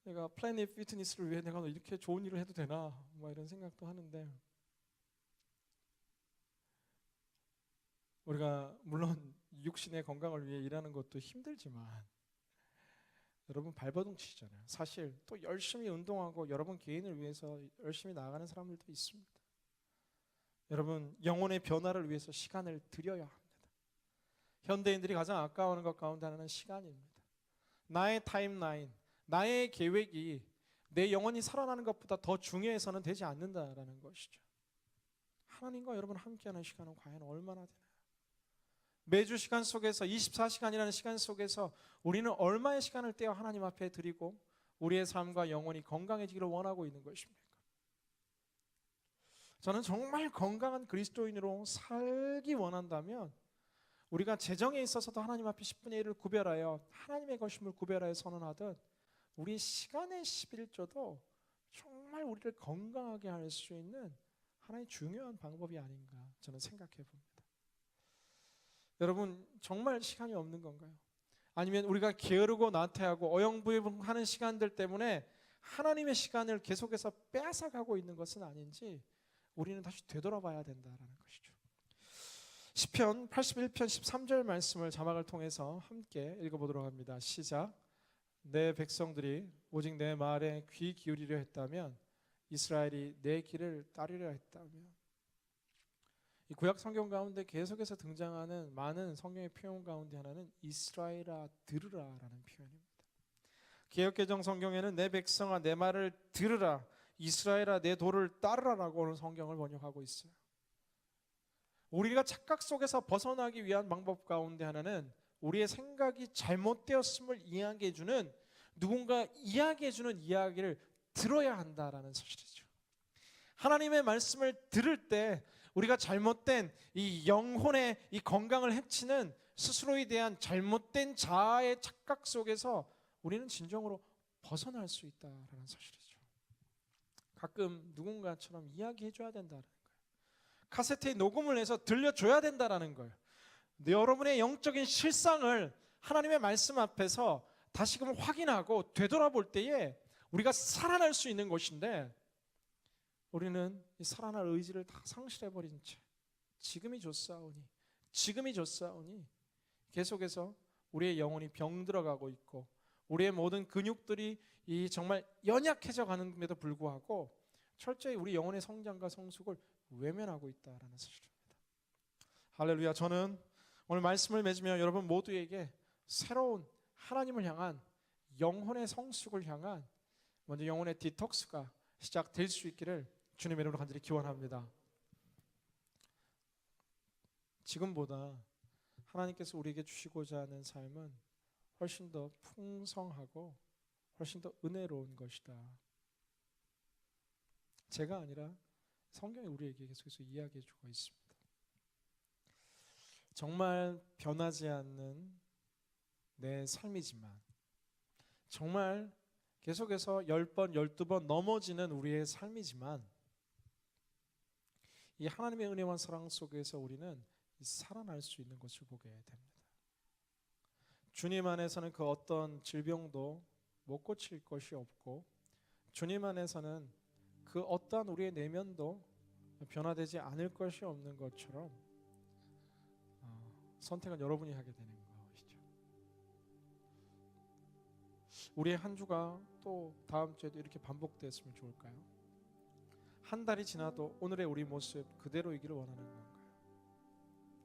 내가 플래닛 피트니스를 위해 내가 이렇게 좋은 일을 해도 되나 막 이런 생각도 하는데 우리가 물론 육신의 건강을 위해 일하는 것도 힘들지만 여러분 발버둥 치잖아요. 사실 또 열심히 운동하고 여러분 개인을 위해서 열심히 나아가는 사람들도 있습니다. 여러분 영혼의 변화를 위해서 시간을 들여야 합니다. 현대인들이 가장 아까워하는 것 가운데 하나는 시간입니다. 나의 타임라인, 나의 계획이 내 영혼이 살아나는 것보다 더 중요해서는 되지 않는다라는 것이죠. 하나님과 여러분 함께하는 시간은 과연 얼마나 되나요? 매주 시간 속에서 24시간이라는 시간 속에서 우리는 얼마의 시간을 떼어 하나님 앞에 드리고 우리의 삶과 영혼이 건강해지기를 원하고 있는 것입니까? 저는 정말 건강한 그리스도인으로 살기 원한다면 우리가 재정에 있어서도 하나님 앞에 10분의 1을 구별하여 하나님의 것임을 구별하여 선언하듯 우리 시간의 11조도 정말 우리를 건강하게 할 수 있는 하나의 중요한 방법이 아닌가 저는 생각해 봅니다. 여러분 정말 시간이 없는 건가요? 아니면 우리가 게으르고 나태하고 어영부영하는 시간들 때문에 하나님의 시간을 계속해서 빼앗아가고 있는 것은 아닌지 우리는 다시 되돌아봐야 된다는 것이죠. 시편 81편 13절 말씀을 자막을 통해서 함께 읽어보도록 합니다. 시작. 내 백성들이 오직 내 말에 귀 기울이려 했다면 이스라엘이 내 길을 따르려 했다면. 이 구약 성경 가운데 계속해서 등장하는 많은 성경의 표현 가운데 하나는 이스라엘아 들으라라는 표현입니다. 개역개정 성경에는 내 백성아 내 말을 들으라, 이스라엘아 내 도를 따르라라고 오는 성경을 번역하고 있어요. 우리가 착각 속에서 벗어나기 위한 방법 가운데 하나는 우리의 생각이 잘못되었음을 이야기해주는 누군가 이야기해주는 이야기를 들어야 한다라는 사실이죠. 하나님의 말씀을 들을 때 우리가 잘못된 이 영혼의 이 건강을 해치는 스스로에 대한 잘못된 자아의 착각 속에서 우리는 진정으로 벗어날 수 있다라는 사실이죠. 가끔 누군가처럼 이야기해줘야 된다는 거예요. 카세트에 녹음을 해서 들려줘야 된다는 거예요. 여러분의 영적인 실상을 하나님의 말씀 앞에서 다시금 확인하고 되돌아볼 때에 우리가 살아날 수 있는 것인데 우리는 이 살아날 의지를 다 상실해버린 채 지금이 좋사오니 계속해서 우리의 영혼이 병들어가고 있고 우리의 모든 근육들이 이 정말 연약해져 가는데도 불구하고 철저히 우리 영혼의 성장과 성숙을 외면하고 있다라는 사실입니다. 할렐루야. 저는 오늘 말씀을 맺으며 여러분 모두에게 새로운 하나님을 향한 영혼의 성숙을 향한 먼저 영혼의 디톡스가 시작될 수 있기를 주님의 이름으로 간절히 기원합니다. 지금보다 하나님께서 우리에게 주시고자 하는 삶은 훨씬 더 풍성하고 훨씬 더 은혜로운 것이다. 제가 아니라 성경이 우리에게 계속해서 이야기해주고 있습니다. 정말 변하지 않는 내 삶이지만 정말 계속해서 10번, 12번 넘어지는 우리의 삶이지만 이 하나님의 은혜와 사랑 속에서 우리는 살아날 수 있는 것을 보게 됩니다. 주님 안에서는 그 어떤 질병도 못 고칠 것이 없고 주님 안에서는 그 어떠한 우리의 내면도 변화되지 않을 것이 없는 것처럼 선택은 여러분이 하게 되는 것이죠. 우리의 한 주가 또 다음 주에도 이렇게 반복됐으면 좋을까요? 한 달이 지나도 오늘의 우리 모습 그대로이기를 원하는 건가요?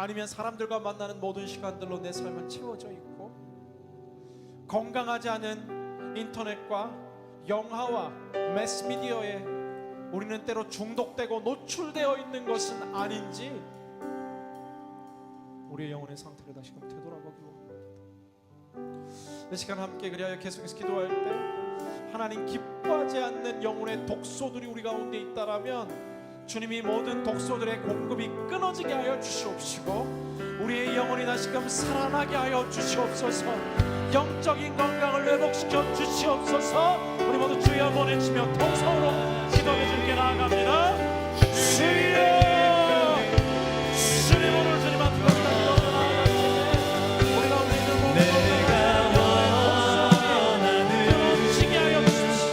아니면 사람들과 만나는 모든 시간들로 내 삶은 채워져 있고, 건강하지 않은 인터넷과 영화와 매스미디어에 우리는 때로 중독되고 노출되어 있는 것은 아닌지 우리의 영혼의 상태를 다시금 되돌아보기 원합니다. 이 시간 함께 그리하여 계속해서 기도할 때 하나님 기뻐하지 않는 영혼의 독소들이 우리 가운데 있다라면 주님이 모든 독소들의 공급이 끊어지게 하여 주시옵시고, 우리의 영혼이 다시금 살아나게 하여 주시옵소서. 영적인 건강을 회복시켜 주시옵소서. 우리 모두 주여 한번 외치며 통성으로 기도해 주께 나아갑니다. 주여, 주님 오늘 주님 앞에 기도하며 나아가시네. 우리 가운데 있는 모든 끊어지게 하여 주십시오.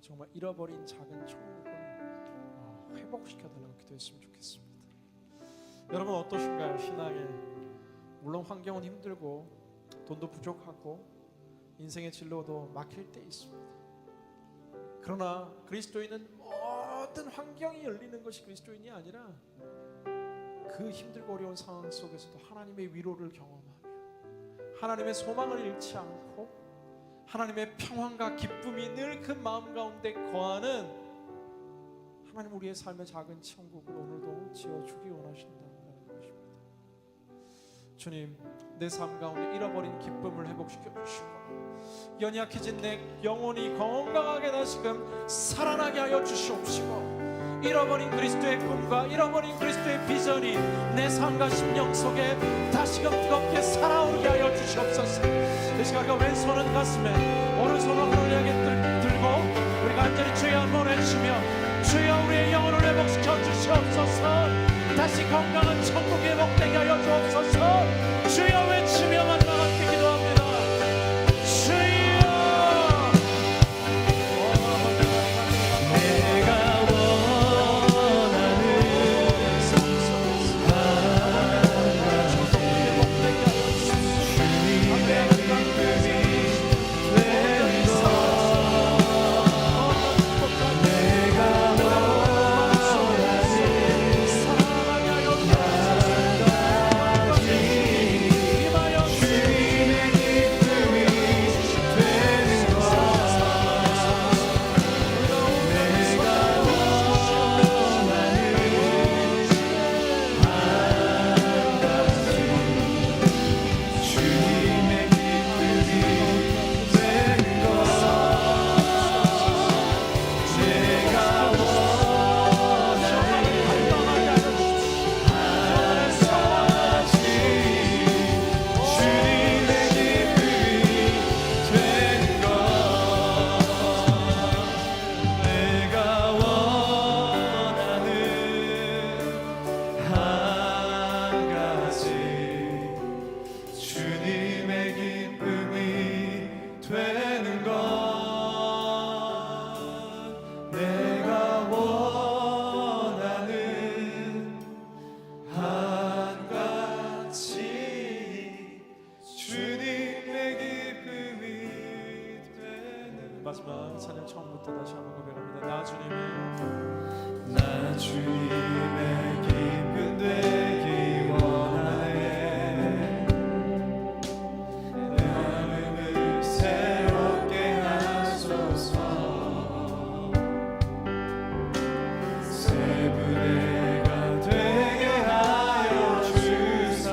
정말 잃어버린 작은 천국을 회복시켜달라고 기도했으면 좋겠습니다. 여러분 어떠신가요? 신앙에 물론 환경은 힘들고 돈도 부족하고 인생의 진로도 막힐 때 있습니다. 그러나 그리스도인은 모든 환경이 열리는 것이 그리스도인이 아니라 그 힘들고 어려운 상황 속에서도 하나님의 위로를 경험하며 하나님의 소망을 잃지 않고 하나님의 평안과 기쁨이 늘 그 마음 가운데 거하는 하나님, 우리의 삶의 작은 천국을 오늘도 지어주기 원하신다는 것입니다. 주님, 내 삶 가운데 잃어버린 기쁨을 회복시켜 주시고 연약해진 내 영혼이 건강하게 다시금 살아나게 하여 주시옵시고, 잃어버린 그리스도의 꿈과 잃어버린 그리스도의 비전이 내 삶과 심령 속에 다시금 뜨겁게 살아오게 하여 주시옵소서. 이 시간 왼손은 가슴에 오른손은 하늘을 향해 들고 우리가 간절히 주여 한번 외치며 주여 우리의 영혼을 회복시켜 주시옵소서. 다시 건강한 천국이 회복되게 하여 주옵소서. 주여 외치며 마지막 함께 기도합니다. 주여, 처음부터 다시 한번 고백합니다. 나 주님의 나 주님의 기쁨 되기 원하네. 내 마음을 새롭게 하소서. 새 부대가 되게 하여 주사.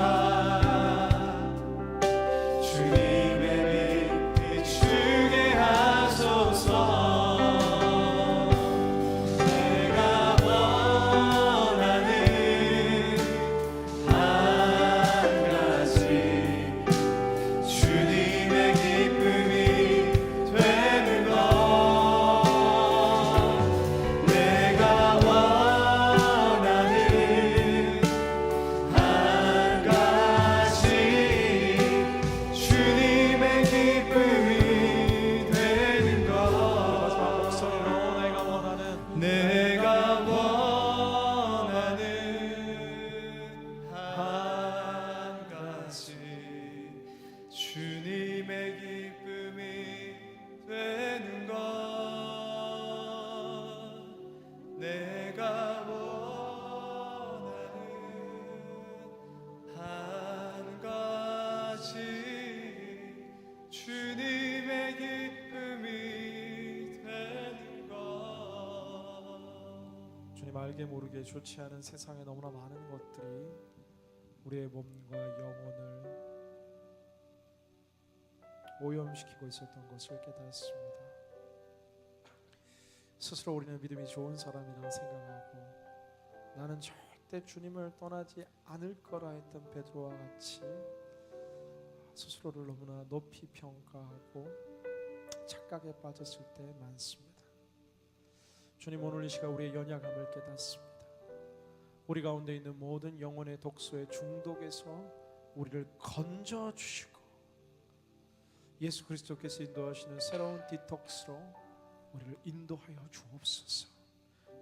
주님의 빛 비추게 하소서. 내가 원하는 한 가지 주님의 기쁨이 되는 것. 내가 원하는 한 가지 주님의 기쁨이 되는 것. 주님, 알게 모르게 좋지 않은 세상에 너무나 많은 것들이 우리의 몸과 영혼을 오염시키고 있었던 것을 깨닫습니다. 스스로 우리는 믿음이 좋은 사람이라 생각하고 나는 절대 주님을 떠나지 않을 거라 했던 베드로와 같이 스스로를 너무나 높이 평가하고 착각에 빠졌을 때 많습니다. 주님, 오늘 이 시간 우리의 연약함을 깨닫습니다. 우리 가운데 있는 모든 영혼의 독소의 중독에서 우리를 건져주시고 예수 그리스도께서 인도하시는 새로운 디톡스로 우리를 인도하여 주옵소서.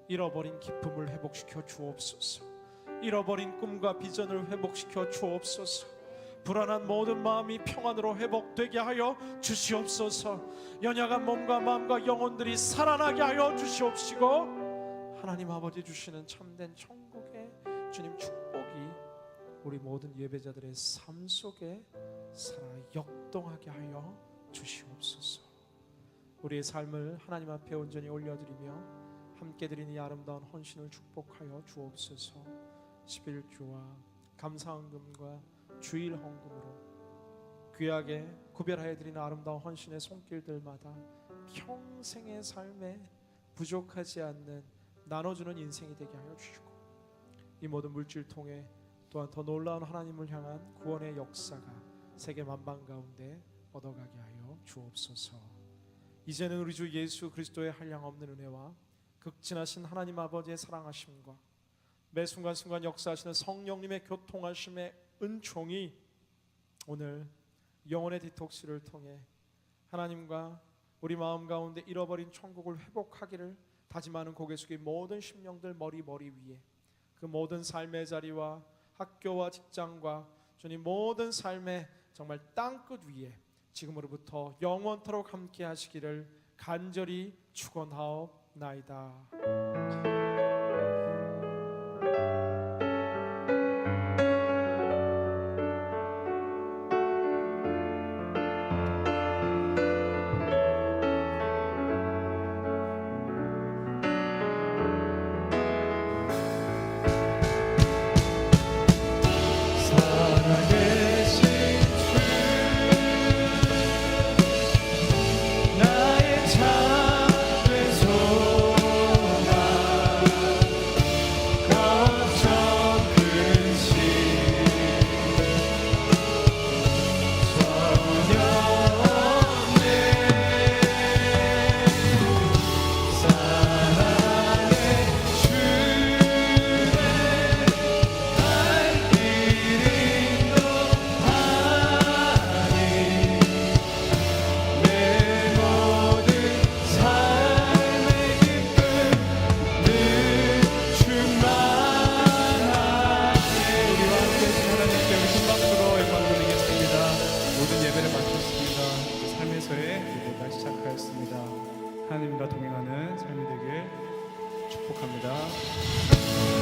잃어버린 기쁨을 회복시켜 주옵소서. 잃어버린 꿈과 비전을 회복시켜 주옵소서. 불안한 모든 마음이 평안으로 회복되게 하여 주시옵소서. 연약한 몸과 마음과 영혼들이 살아나게 하여 주시옵시고 하나님 아버지 주시는 참된 천국의 주님 축복이 우리 모든 예배자들의 삶 속에 살아 역동하게 하여 주시옵소서. 우리의 삶을 하나님 앞에 온전히 올려드리며 함께 드리는 이 아름다운 헌신을 축복하여 주옵소서. 11조와 감사헌금과 주일 헌금으로 귀하게 구별하여 드리는 아름다운 헌신의 손길들마다 평생의 삶에 부족하지 않는 나눠주는 인생이 되게 하여 주시고 이 모든 물질 통해 또한 더 놀라운 하나님을 향한 구원의 역사가 세계 만방 가운데 얻어가게 하여 주옵소서. 이제는 우리 주 예수 그리스도의 한량없는 은혜와 극진하신 하나님 아버지의 사랑하심과 매 순간순간 역사하시는 성령님의 교통하심의 은총이 오늘 영혼의 디톡스를 통해 하나님과 우리 마음 가운데 잃어버린 천국을 회복하기를 다짐하는 고개 숙인 모든 심령들 머리 위에 그 모든 삶의 자리와 학교와 직장과 주님 모든 삶의 정말 땅끝 위에 지금으로부터 영원토록 함께 하시기를 간절히 축원하옵나이다. 나의 참된 소망 축복합니다.